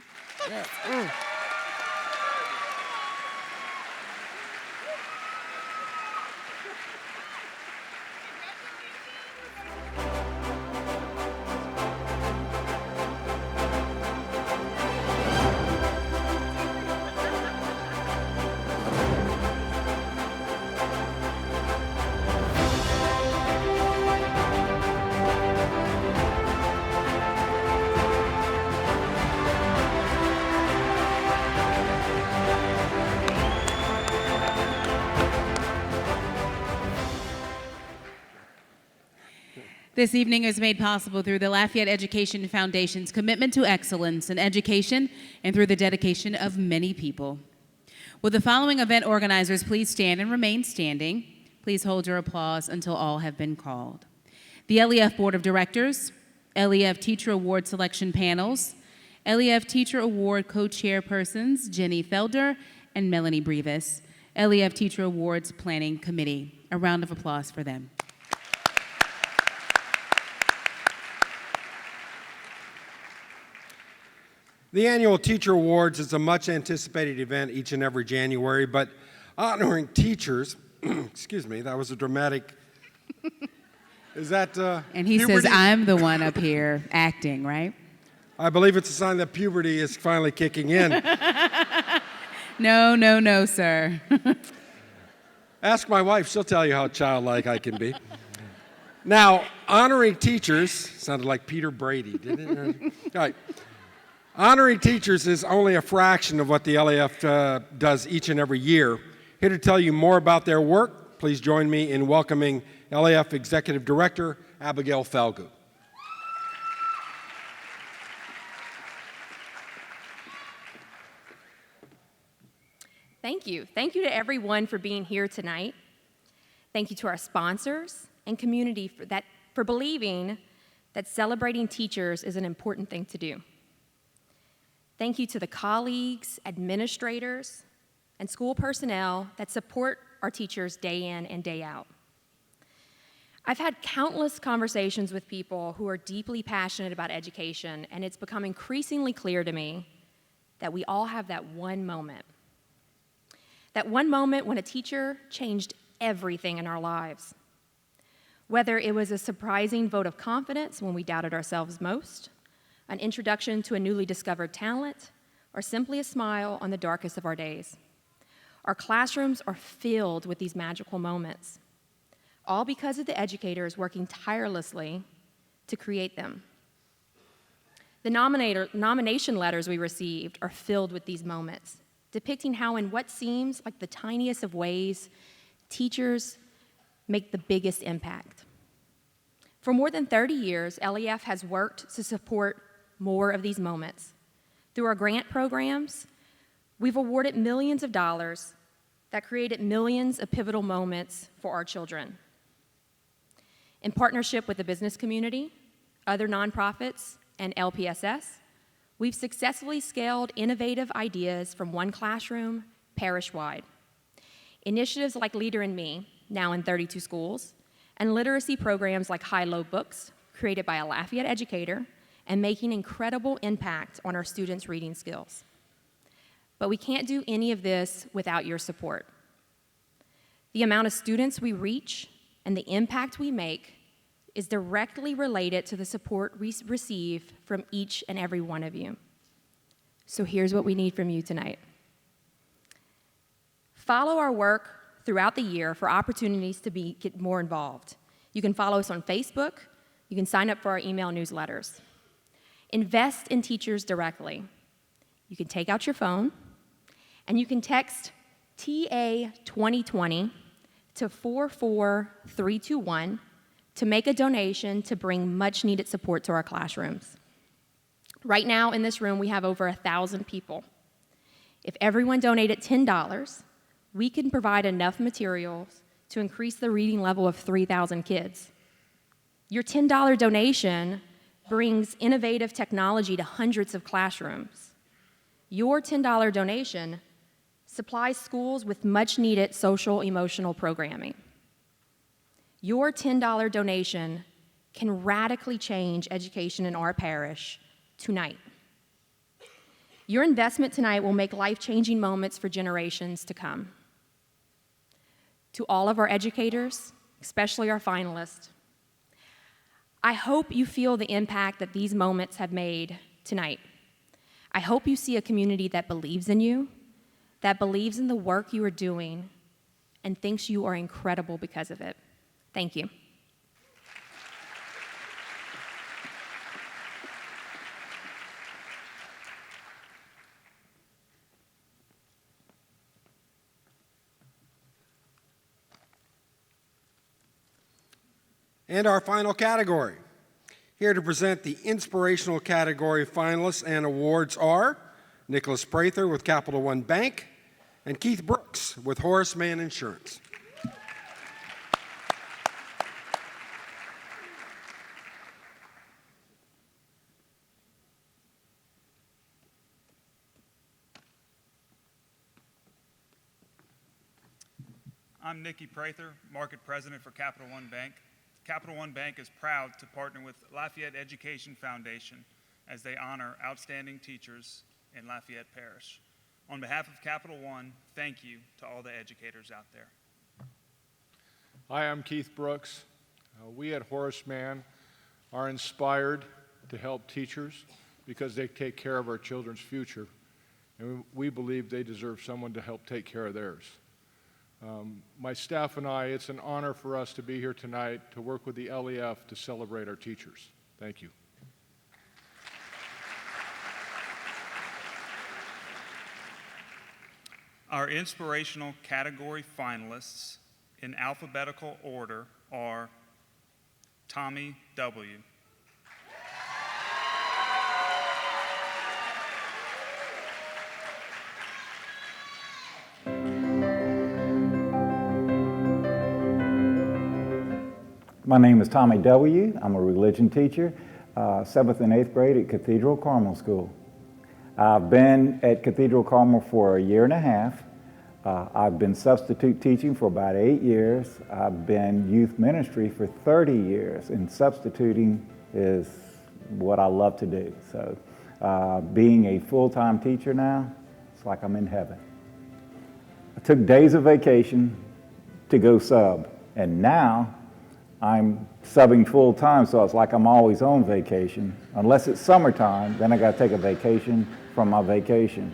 Speaker 5: This evening is made possible through the Lafayette Education Foundation's commitment to excellence in education and through the dedication of many people. Will the following event organizers please stand and remain standing? Please hold your applause until all have been called. The LEF Board of Directors, LEF Teacher Award Selection Panels, LEF Teacher Award Co-Chairpersons Jenny Felder and Melanie Brevis, LEF Teacher Awards Planning Committee. A round of applause for them.
Speaker 6: The annual Teacher Awards is a much anticipated event each and every January, but honoring teachers, excuse me, that was a dramatic, is that
Speaker 5: And he
Speaker 6: puberty?
Speaker 5: says, I'm the one up here acting, right?
Speaker 6: I believe it's a sign that puberty is finally kicking in.
Speaker 5: No, sir.
Speaker 6: Ask my wife, she'll tell you how childlike I can be. Now, honoring teachers, sounded like Peter Brady, didn't it? All right. Honoring teachers is only a fraction of what the LEF does each and every year. Here to tell you more about their work, please join me in welcoming LEF Executive Director Abigail Felgu.
Speaker 3: Thank you. Thank you to everyone for being here tonight. Thank you to our sponsors and community for believing that celebrating teachers is an important thing to do. Thank you to the colleagues, administrators, and school personnel that support our teachers day in and day out. I've had countless conversations with people who are deeply passionate about education, and it's become increasingly clear to me that we all have that one moment. That one moment when a teacher changed everything in our lives. Whether it was a surprising vote of confidence when we doubted ourselves most, an introduction to a newly discovered talent, or simply a smile on the darkest of our days. Our classrooms are filled with these magical moments, all because of the educators working tirelessly to create them. The nomination letters we received are filled with these moments, depicting how in what seems like the tiniest of ways, teachers make the biggest impact. For more than 30 years, LEF has worked to support more of these moments. Through our grant programs, we've awarded millions of dollars that created millions of pivotal moments for our children. In partnership with the business community, other nonprofits, and LPSS, we've successfully scaled innovative ideas from one classroom parish-wide. Initiatives like Leader in Me, now in 32 schools, and literacy programs like High-Low Books, created by a Lafayette educator, and making incredible impact on our students' reading skills. But we can't do any of this without your support. The amount of students we reach and the impact we make is directly related to the support we receive from each and every one of you. So here's what we need from you tonight. Follow our work throughout the year for opportunities to get more involved. You can follow us on Facebook. You can sign up for our email newsletters. Invest in teachers directly. You can take out your phone, and you can text TA 2020 to 44321 to make a donation to bring much-needed support to our classrooms. Right now in this room, we have over 1,000 people. If everyone donated $10, we can provide enough materials to increase the reading level of 3,000 kids. Your $10 donation brings innovative technology to hundreds of classrooms. Your $10 donation supplies schools with much-needed social emotional programming. Your $10 donation can radically change education in our parish tonight. Your investment tonight will make life-changing moments for generations to come. To all of our educators, especially our finalists, I hope you feel the impact that these moments have made tonight. I hope you see a community that believes in you, that believes in the work you are doing, and thinks you are incredible because of it. Thank you.
Speaker 6: And our final category. Here to present the inspirational category finalists and awards are Nicholas Prather with Capital One Bank and Keith Brooks with Horace Mann Insurance.
Speaker 4: I'm Nicky Prather, Market President for Capital One Bank. Capital One Bank is proud to partner with Lafayette Education Foundation as they honor outstanding teachers in Lafayette Parish. On behalf of Capital One, thank you to all the educators out there.
Speaker 9: Hi, I'm Keith Brooks. We at Horace Mann are inspired to help teachers because they take care of our children's future, and we believe they deserve someone to help take care of theirs. My staff and I, it's an honor for us to be here tonight to work with the LEF to celebrate our teachers. Thank you.
Speaker 4: Our inspirational category finalists in alphabetical order are Tommy W.
Speaker 10: My name is Tommy W. I'm a religion teacher, 7th and 8th grade at Cathedral Carmel School. I've been at Cathedral Carmel for a year and a half. I've been substitute teaching for about 8 years. I've been youth ministry for 30 years, and substituting is what I love to do. So being a full-time teacher now, it's like I'm in heaven. I took days of vacation to go sub, and now I'm subbing full-time, so it's like I'm always on vacation. Unless it's summertime, then I got to take a vacation from my vacation.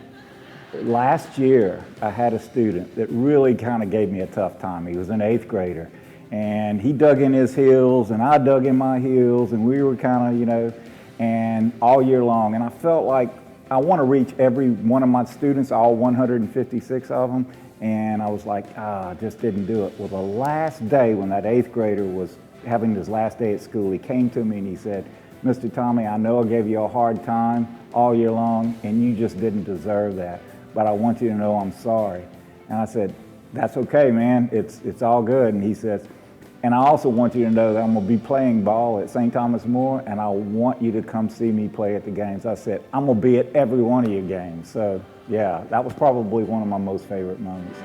Speaker 10: Last year, I had a student that really kind of gave me a tough time. He was an 8th grader, and he dug in his heels, and I dug in my heels, and we were kind of, and all year long. And I felt like I want to reach every one of my students, all 156 of them, and I was like, I just didn't do it. Well, the last day when that 8th grader was having his last day at school, he came to me and he said, Mr. Tommy, I know I gave you a hard time all year long, and you just didn't deserve that. But I want you to know I'm sorry. And I said, that's okay, man. It's all good. And he says, and I also want you to know that I'm going to be playing ball at St. Thomas More, and I want you to come see me play at the games. I said, I'm going to be at every one of your games. So, yeah, that was probably one of my most favorite moments.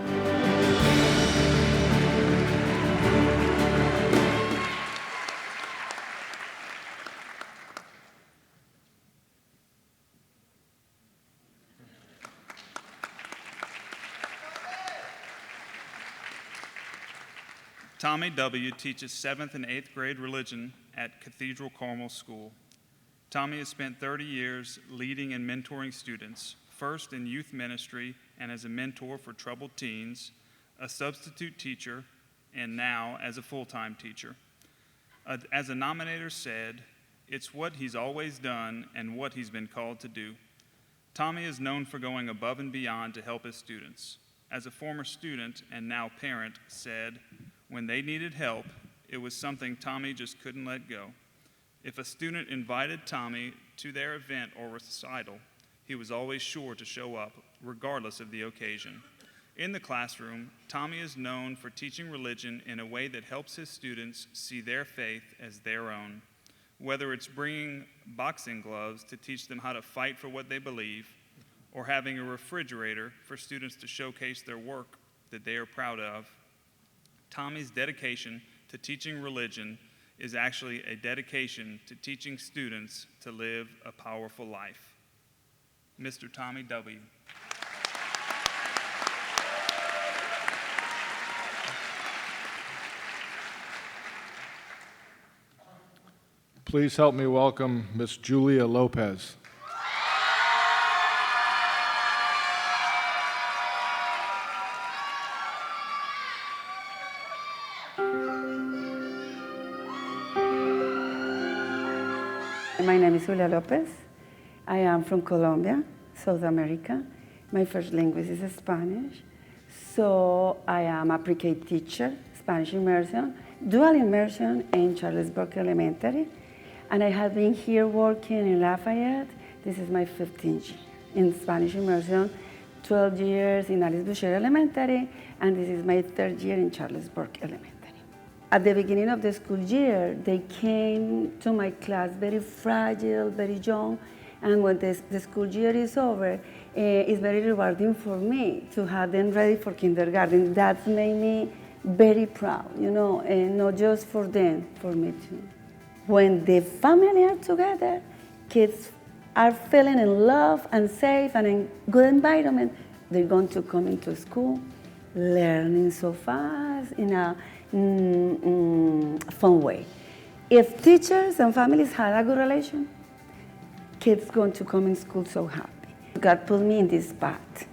Speaker 4: Tommy W. teaches 7th and 8th grade religion at Cathedral Carmel School. Tommy has spent 30 years leading and mentoring students, first in youth ministry and as a mentor for troubled teens, a substitute teacher, and now as a full-time teacher. As a nominator said, it's what he's always done and what he's been called to do. Tommy is known for going above and beyond to help his students. As a former student and now parent said, when they needed help, it was something Tommy just couldn't let go. If a student invited Tommy to their event or recital, he was always sure to show up, regardless of the occasion. In the classroom, Tommy is known for teaching religion in a way that helps his students see their faith as their own. Whether it's bringing boxing gloves to teach them how to fight for what they believe, or having a refrigerator for students to showcase their work that they are proud of, Tommy's dedication to teaching religion is actually a dedication to teaching students to live a powerful life. Mr. Tommy W.
Speaker 9: Please help me welcome Miss Julia Lopez.
Speaker 23: My name is Julia Lopez. I am from Colombia, South America. My first language is Spanish. So I am a pre-K teacher, Spanish immersion, dual immersion in Charlesburg Elementary. And I have been here working in Lafayette. This is my 15th year in Spanish immersion, 12 years in Alice Boucher Elementary, and this is my 3rd year in Charlesburg Elementary. At the beginning of the school year, they came to my class very fragile, very young, and when the school year is over, it's very rewarding for me to have them ready for kindergarten. That's made me very proud, you know, and not just for them, for me too. When the family are together, kids are feeling in love and safe and in good environment, they're going to come into school learning so fast in a fun way. If teachers and families had a good relation, kids going to come in school so happy. God put me in this path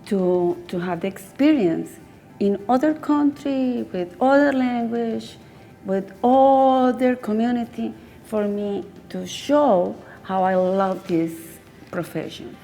Speaker 23: to have the experience in other country, with other language, with other community, for me to show how I love this profession.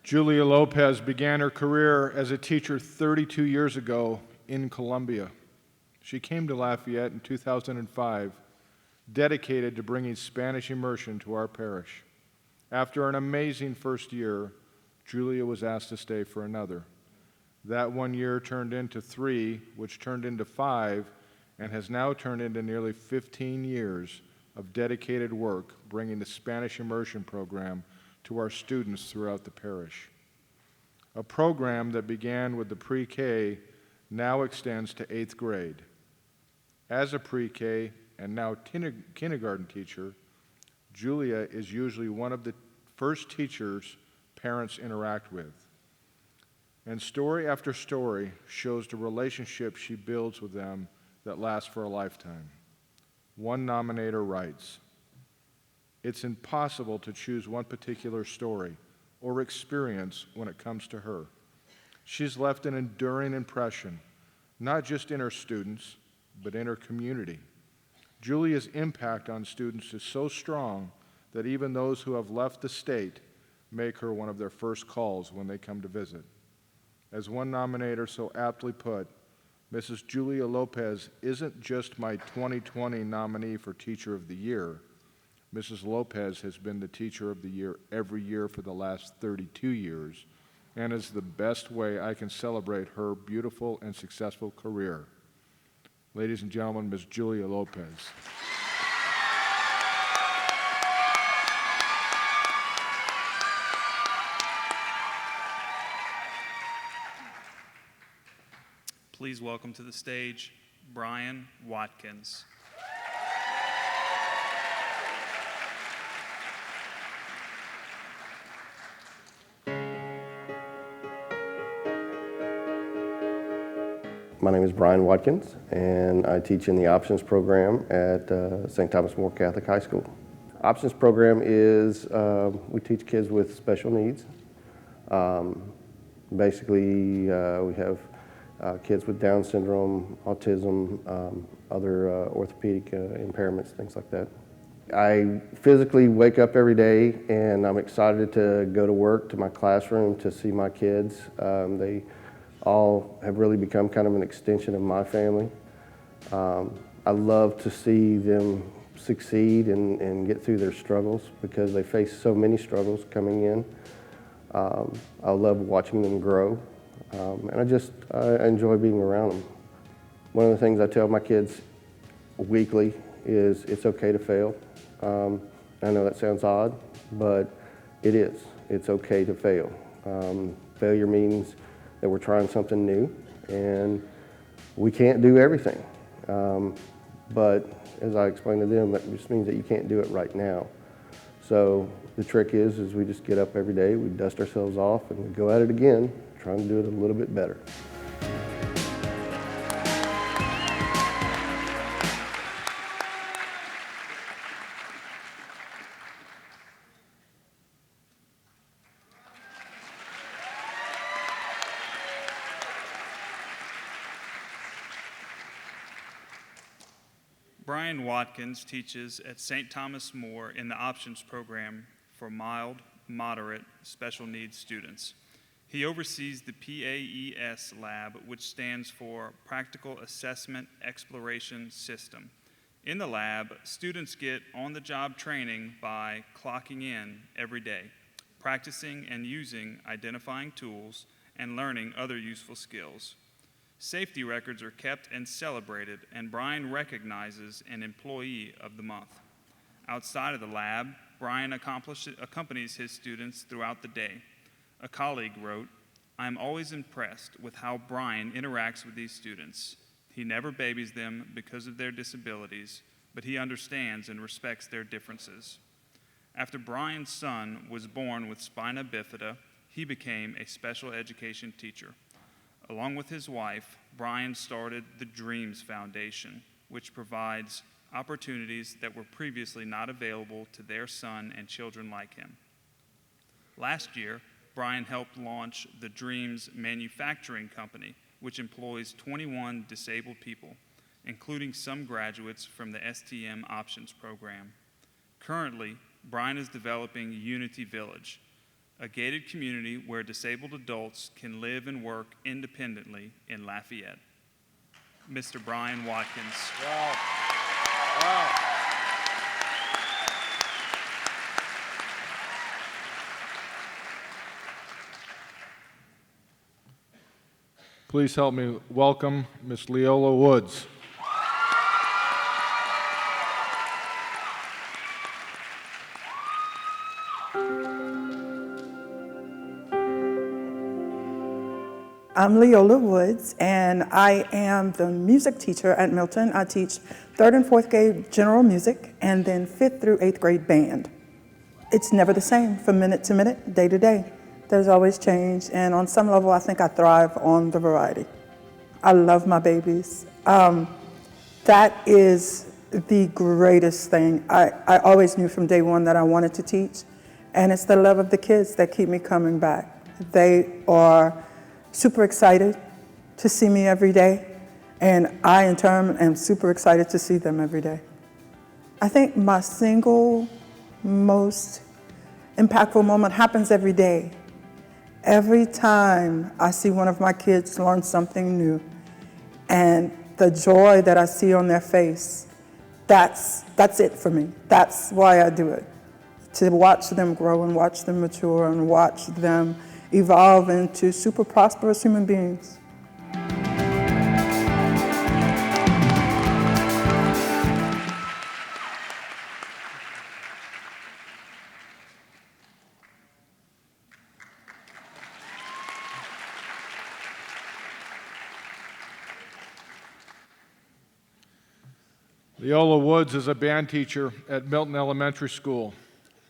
Speaker 9: Julia Lopez began her career as a teacher 32 years ago in Colombia. She came to Lafayette in 2005, dedicated to bringing Spanish immersion to our parish. After an amazing first year, Julia was asked to stay for another. That 1 year turned into 3, which turned into 5, and has now turned into nearly 15 years of dedicated work bringing the Spanish immersion program to our students throughout the parish. A program that began with the pre-K now extends to 8th grade. As a pre-K and now kindergarten teacher, Julia is usually one of the first teachers parents interact with. And story after story shows the relationship she builds with them that lasts for a lifetime. One nominator writes, "It's impossible to choose one particular story or experience when it comes to her. She's left an enduring impression, not just in her students, but in her community. Julia's impact on students is so strong that even those who have left the state make her one of their first calls when they come to visit. As one nominator so aptly put, Mrs. Julia Lopez isn't just my 2020 nominee for Teacher of the Year. Mrs. Lopez has been the Teacher of the Year every year for the last 32 years, and is the best way I can celebrate her beautiful and successful career." Ladies and gentlemen, Ms. Julia Lopez.
Speaker 4: Please welcome to the stage Brian Watkins.
Speaker 7: My name is Brian Watkins, and I teach in the Options program at St. Thomas More Catholic High School. Options program is, we teach kids with special needs. Basically, we have kids with Down syndrome, autism, other orthopedic impairments, things like that. I physically wake up every day and I'm excited to go to work, to my classroom, to see my kids. They all have really become kind of an extension of my family. I love to see them succeed and get through their struggles because they face so many struggles coming in. I love watching them grow, and I enjoy being around them. One of the things I tell my kids weekly is it's okay to fail. I know that sounds odd, but it is. It's okay to fail. Failure means that we're trying something new, and we can't do everything. But as I explained to them, that just means that you can't do it right now. So the trick is we just get up every day, we dust ourselves off, and we go at it again, trying to do it a little bit better.
Speaker 4: Brian Watkins teaches at St. Thomas More in the Options program for mild, moderate special needs students. He oversees the PAES lab, which stands for Practical Assessment Exploration System. In the lab, students get on-the-job training by clocking in every day, practicing and using identifying tools, and learning other useful skills. Safety records are kept and celebrated, and Brian recognizes an employee of the month. Outside of the lab, Brian accompanies his students throughout the day. A colleague wrote, "I am always impressed with how Brian interacts with these students. He never babies them because of their disabilities, but he understands and respects their differences." After Brian's son was born with spina bifida, he became a special education teacher. Along with his wife, Brian started the Dreams Foundation, which provides opportunities that were previously not available to their son and children like him. Last year, Brian helped launch the Dreams Manufacturing Company, which employs 21 disabled people, including some graduates from the STM Options program. Currently, Brian is developing Unity Village, a gated community where disabled adults can live and work independently in Lafayette. Mr. Brian Watkins.
Speaker 9: Wow. Wow. Please help me welcome Ms. Leola Woods.
Speaker 8: I'm Leola Woods, and I am the music teacher at Milton. I teach 3rd and 4th grade general music, and then 5th through 8th grade band. It's never the same from minute to minute, day to day. There's always change, and on some level, I think I thrive on the variety. I love my babies. That is the greatest thing. I always knew from day one that I wanted to teach, and it's the love of the kids that keep me coming back. They are super excited to see me every day, and I, in turn, am super excited to see them every day. I think my single most impactful moment happens every day. Every time I see one of my kids learn something new, and the joy that I see on their face, that's it for me. That's why I do it. To watch them grow and watch them mature and watch them evolve into super prosperous human beings.
Speaker 9: Leola Woods is a band teacher at Milton Elementary School.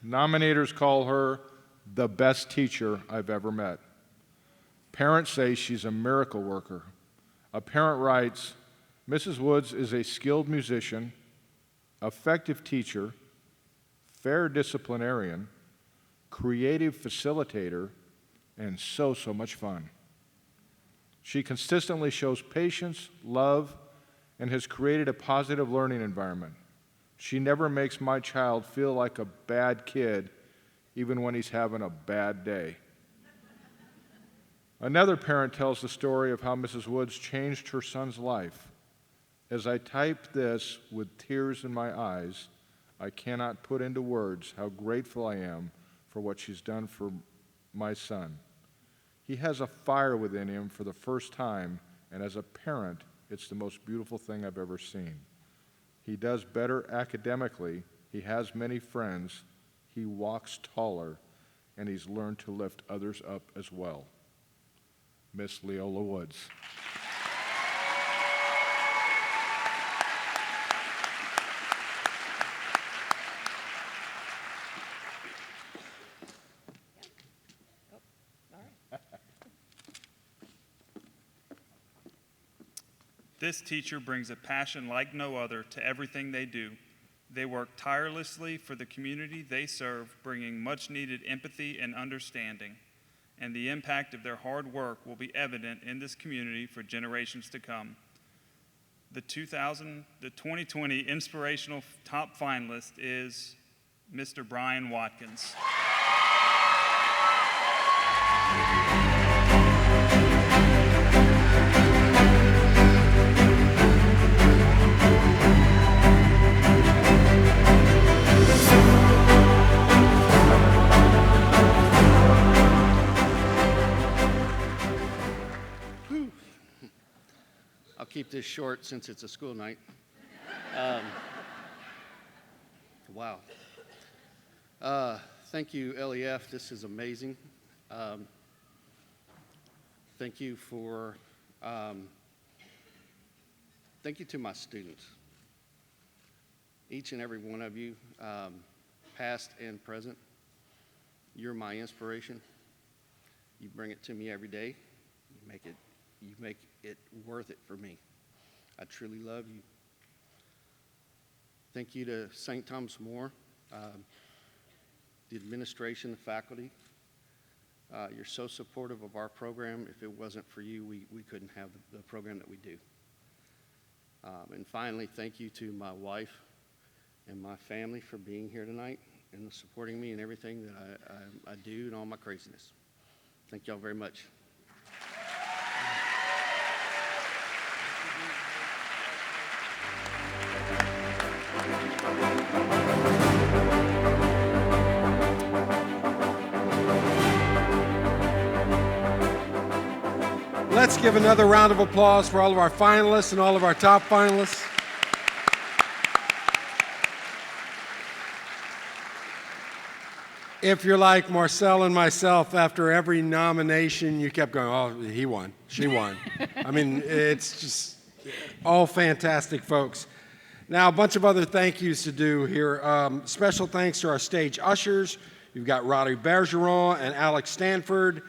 Speaker 9: Nominators call her the best teacher I've ever met. Parents say she's a miracle worker. A parent writes, "Mrs. Woods is a skilled musician, effective teacher, fair disciplinarian, creative facilitator, and so much fun. She consistently shows patience, love, and has created a positive learning environment. She never makes my child feel like a bad kid, even when he's having a bad day." Another parent tells the story of how Mrs. Woods changed her son's life. "As I type this with tears in my eyes, I cannot put into words how grateful I am for what she's done for my son. He has a fire within him for the first time, and as a parent, it's the most beautiful thing I've ever seen. He does better academically, he has many friends, he walks taller, and he's learned to lift others up as well." Miss Leola Woods.
Speaker 4: This teacher brings a passion like no other to everything they do. They work tirelessly for the community they serve, bringing much-needed empathy and understanding. And the impact of their hard work will be evident in this community for generations to come. The 2020 Inspirational Top Finalist is Mr. Brian Watkins.
Speaker 11: keep this short since it's a school night. Wow. Thank you, LEF. This is amazing. Thank you for, thank you to my students. Each and every one of you, past and present, you're my inspiration. You bring it to me every day. You make it worth it for me. I truly love you. Thank you to St. Thomas More, the administration, the faculty. You're so supportive of our program. If it wasn't for you, we couldn't have the program that we do. And finally, thank you to my wife and my family for being here tonight and supporting me in everything that I do and all my craziness. Thank y'all very much.
Speaker 6: Let's give another round of applause for all of our finalists and all of our top finalists. If you're like Marcel and myself, after every nomination, you kept going, oh, he won, she won. I mean, it's just all fantastic folks. Now, a bunch of other thank yous to do here. Special thanks to our stage ushers. You've got Roddy Bergeron and Alex Stanford.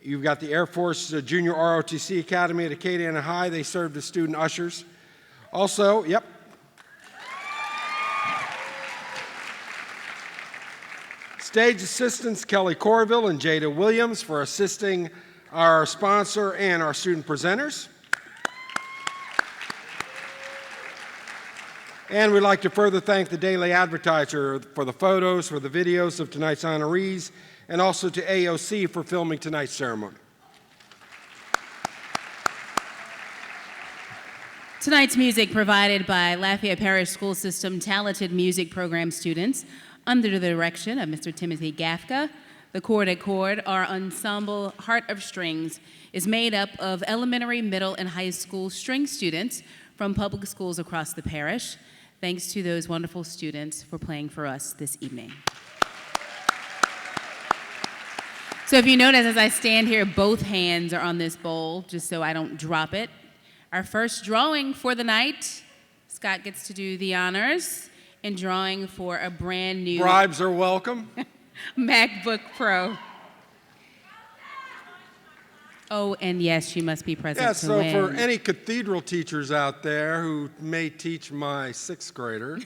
Speaker 6: You've got the Air Force Junior ROTC Academy at Acadiana High. They served as student ushers. Also, yep. Stage assistants Kelly Corville and Jada Williams for assisting our sponsor and our student presenters. And we'd like to further thank the Daily Advertiser for the photos, for the videos of tonight's honorees, and also to AOC for filming tonight's ceremony.
Speaker 5: Tonight's music provided by Lafayette Parish School System talented music program students under the direction of Mr. Timothy Gafka. The Chord at Chord, our ensemble Heart of Strings, is made up of elementary, middle, and high school string students from public schools across the parish. Thanks to those wonderful students for playing for us this evening. So if you notice, as I stand here, both hands are on this bowl, just so I don't drop it. Our first drawing for the night, Scott gets to do the honors in drawing for a brand new
Speaker 6: Bribes are welcome.
Speaker 5: MacBook Pro. Oh, and yes, she must be present to
Speaker 6: so
Speaker 5: win.
Speaker 6: for any cathedral teachers out there who may teach my sixth grader,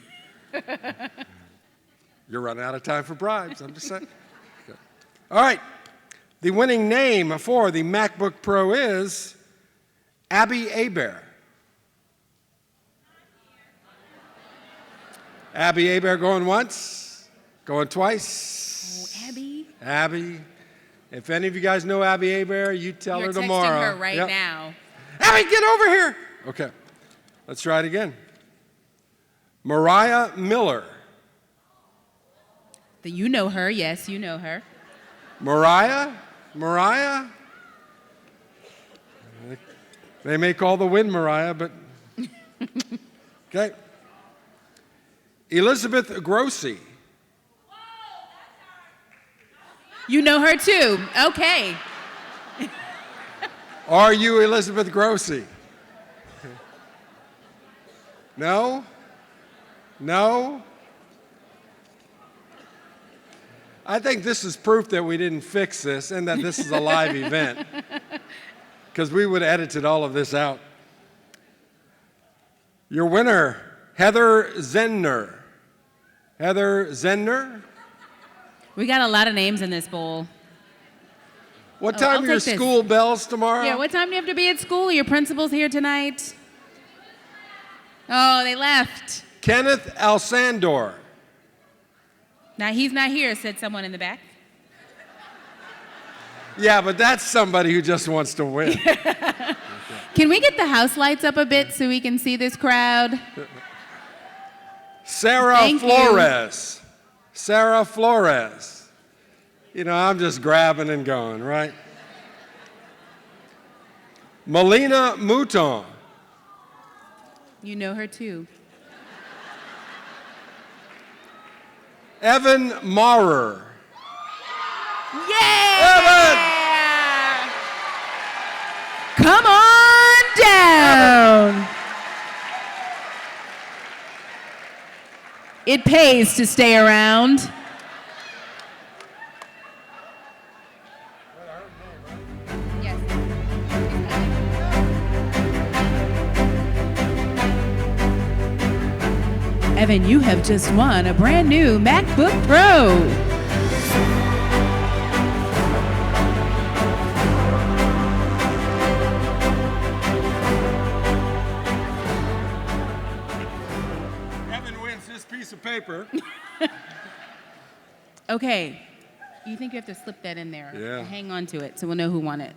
Speaker 6: you're running out of time for bribes, I'm just saying. Okay. All right, the winning name for the MacBook Pro is Abby Hebert. Abby Hebert going once, going twice.
Speaker 5: Oh, Abby.
Speaker 6: Abby. If any of you guys know Abby Hebert, you tell
Speaker 5: You're
Speaker 6: her tomorrow.
Speaker 5: texting her right now.
Speaker 6: Abby, get over here. Okay, let's try it again. Mariah Miller.
Speaker 5: You know her, yes, you know her.
Speaker 6: Mariah? They may call the wind Mariah, but okay. Elizabeth Grossi.
Speaker 5: You know her too, okay.
Speaker 6: Are you Elizabeth Grossi? No? No? I think this is proof that we didn't fix this and that this is a live event, because we would have edited all of this out. Your winner, Heather Zenner. Heather Zenner?
Speaker 5: We got a lot of names in this bowl.
Speaker 6: What time are your school bells tomorrow?
Speaker 5: Yeah, what time do you have to be at school? Your principal's here tonight? Oh, they left.
Speaker 6: Kenneth Alsandor.
Speaker 5: Now, he's not here, said someone in the back.
Speaker 6: Yeah, but that's somebody who just wants to win.
Speaker 5: Can we get the house lights up a bit so we can see this crowd?
Speaker 6: Sarah Flores. Sarah Flores. You know, I'm just grabbing and going, right? Melina Mouton.
Speaker 5: You know her too.
Speaker 6: Evan Maurer.
Speaker 5: Yeah!
Speaker 6: Evan!
Speaker 5: Come on down. It pays to stay around. Evan, you have just won a brand new MacBook Pro.
Speaker 6: Evan wins this piece of paper.
Speaker 5: Okay, you think you have to slip that in there?
Speaker 6: Yeah.
Speaker 5: Hang on to it so we'll know who won it.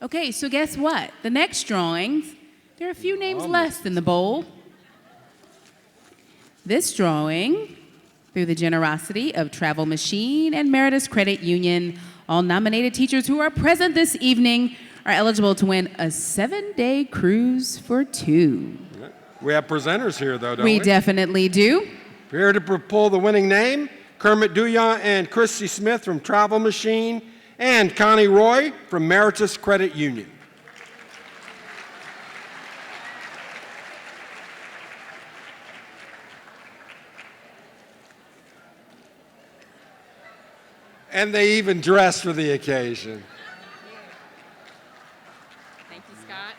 Speaker 5: Okay, so guess what? The next drawings, there are a few names less in the bowl. This drawing, through the generosity of Travel Machine and Meritus Credit Union, all nominated teachers who are present this evening are eligible to win a 7-day cruise for 2.
Speaker 6: We have presenters here, though, don't
Speaker 5: We
Speaker 6: we?
Speaker 5: definitely do.
Speaker 6: Here to pull the winning name, Kermit Duyan and Christy Smith from Travel Machine, and Connie Roy from Meritus Credit Union. And they even dressed for the occasion.
Speaker 12: Thank you, Scott.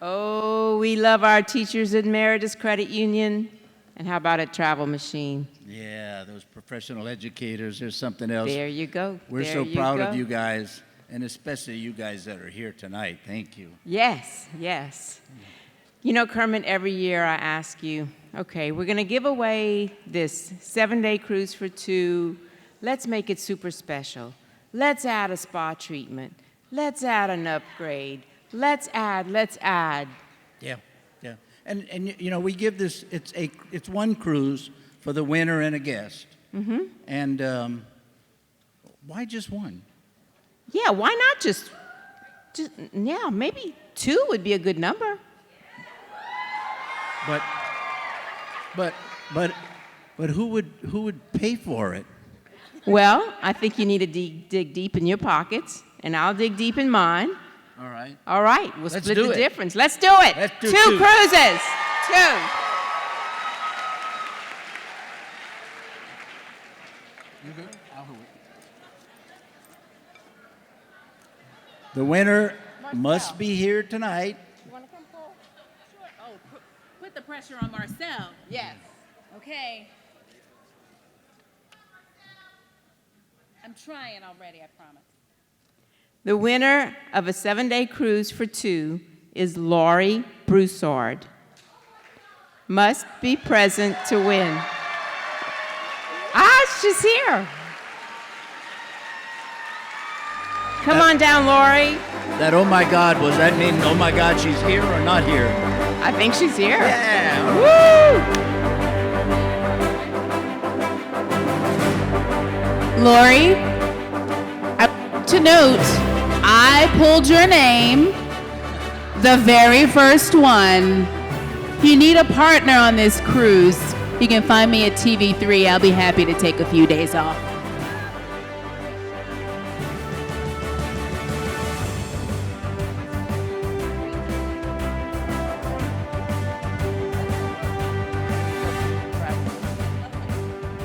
Speaker 12: Oh, we love our teachers at Meritus Credit Union. And how about at Travel Machine?
Speaker 15: Yeah, those professional educators, there's something else.
Speaker 12: There you go.
Speaker 15: We're
Speaker 12: There
Speaker 15: so
Speaker 12: you
Speaker 15: proud
Speaker 12: go.
Speaker 15: of you guys, and especially you guys that are here tonight. Thank you.
Speaker 12: Yes, yes. You know, Kermit, every year I ask you, okay, we're going to give away this 7-day cruise for 2. Let's make it super special. Let's add a spa treatment. Let's add an upgrade. Let's add.
Speaker 15: Yeah, yeah. And you know, we give this, it's one cruise for the winner and a guest.
Speaker 12: Mm-hmm.
Speaker 15: And why just one?
Speaker 12: Yeah, why not just, yeah, maybe 2 would be a good number.
Speaker 15: But who would pay for it?
Speaker 12: Well, I think you need to dig deep in your pockets, and I'll dig deep in mine.
Speaker 15: All right.
Speaker 12: All right, we'll
Speaker 15: Let's
Speaker 12: split
Speaker 15: do
Speaker 12: the
Speaker 15: it.
Speaker 12: difference. Let's do it.
Speaker 15: Let's do
Speaker 12: 2
Speaker 15: 2.
Speaker 12: cruises. 2.
Speaker 15: You good? I'll hold it. The winner must be here tonight.
Speaker 5: Oh, put the pressure on Marcel. Yes. Okay. I'm trying already, I promise.
Speaker 12: The winner of a 7-day cruise for 2 is Laurie Broussard. Must be present to win. Ah, she's here. Come on down, Laurie.
Speaker 15: That oh my God, was that mean oh my God she's here or not here?
Speaker 12: I think she's here.
Speaker 15: Yeah.
Speaker 12: Woo!
Speaker 5: Lori, to note, I pulled your name, the very first one. If you need a partner on this cruise, you can find me at TV3. I'll be happy to take a few days off.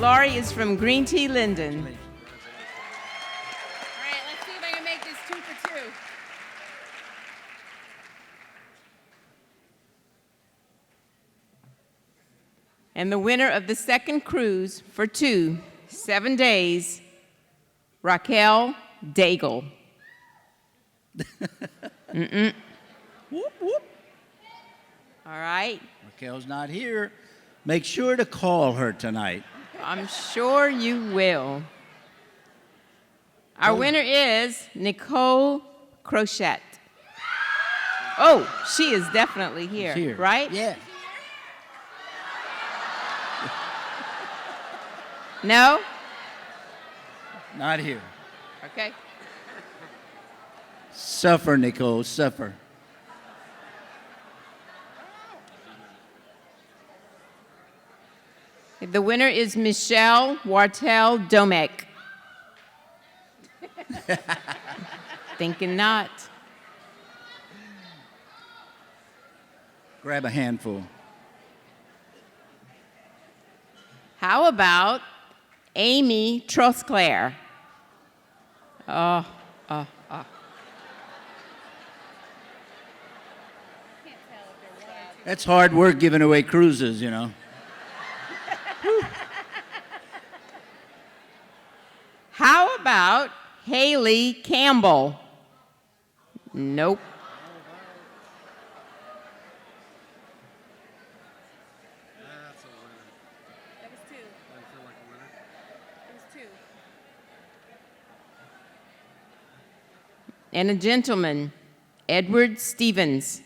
Speaker 12: Laurie is from Green Tea Linden.
Speaker 5: All right, let's see if I can make this 2 for 2.
Speaker 12: And the winner of the 2nd cruise for 2, 7 days, Raquel Daigle. Mm-mm.
Speaker 15: Whoop, whoop.
Speaker 12: All right.
Speaker 15: Raquel's not here. Make sure to call her tonight.
Speaker 12: I'm sure you will. Our winner is Nicole Crochette. Oh, she is definitely here,
Speaker 15: She's here.
Speaker 12: right?
Speaker 15: Yeah.
Speaker 12: No?
Speaker 15: Not here.
Speaker 12: Okay.
Speaker 15: Suffer, Nicole, suffer.
Speaker 12: The winner is Michelle Wartel Domek. Thinking not.
Speaker 15: Grab a handful.
Speaker 12: How about Amy Trosclair?
Speaker 15: That's hard work giving away cruises, you know.
Speaker 12: How about Haley Campbell? Nope. And a gentleman, Edward Stevens.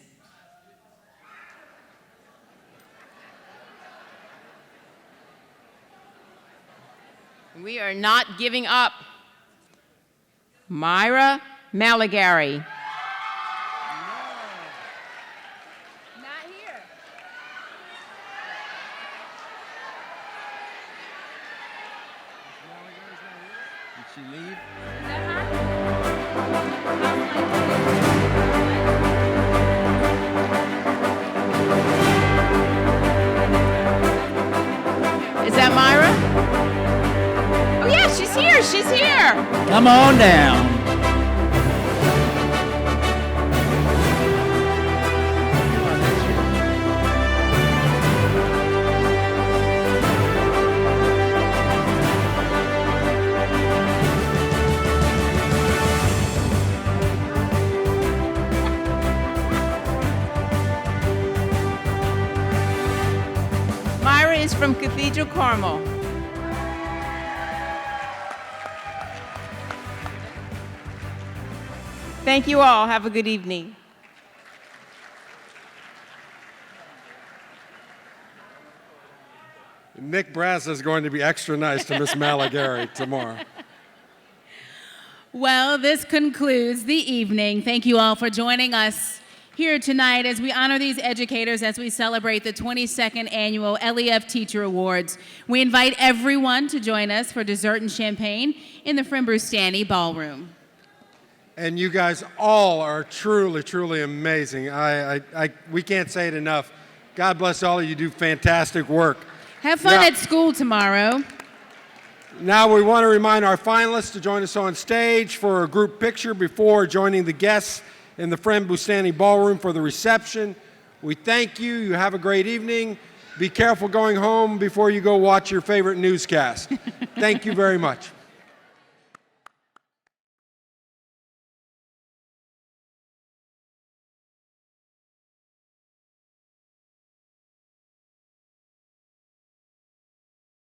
Speaker 12: We are not giving up. Myra Maligari. Not here.
Speaker 15: Did she leave?
Speaker 12: Is that Myra? Oh yeah, she's here, she's here.
Speaker 15: Come on down.
Speaker 12: Myra is from Cathedral Carmel. Thank you all. Have a good evening.
Speaker 6: Nick Brass is going to be extra nice to Miss Maligari tomorrow.
Speaker 5: Well, this concludes the evening. Thank you all for joining us here tonight as we honor these educators as we celebrate the 22nd annual LEF Teacher Awards. We invite everyone to join us for dessert and champagne in the Frimbustani Ballroom.
Speaker 6: And you guys all are truly, truly amazing. We can't say it enough. God bless all of you. You do fantastic work.
Speaker 5: Have fun at school tomorrow.
Speaker 6: Now we want to remind our finalists to join us on stage for a group picture before joining the guests in the Frimbustani Ballroom for the reception. We thank you. You have a great evening. Be careful going home before you go watch your favorite newscast. Thank you very much.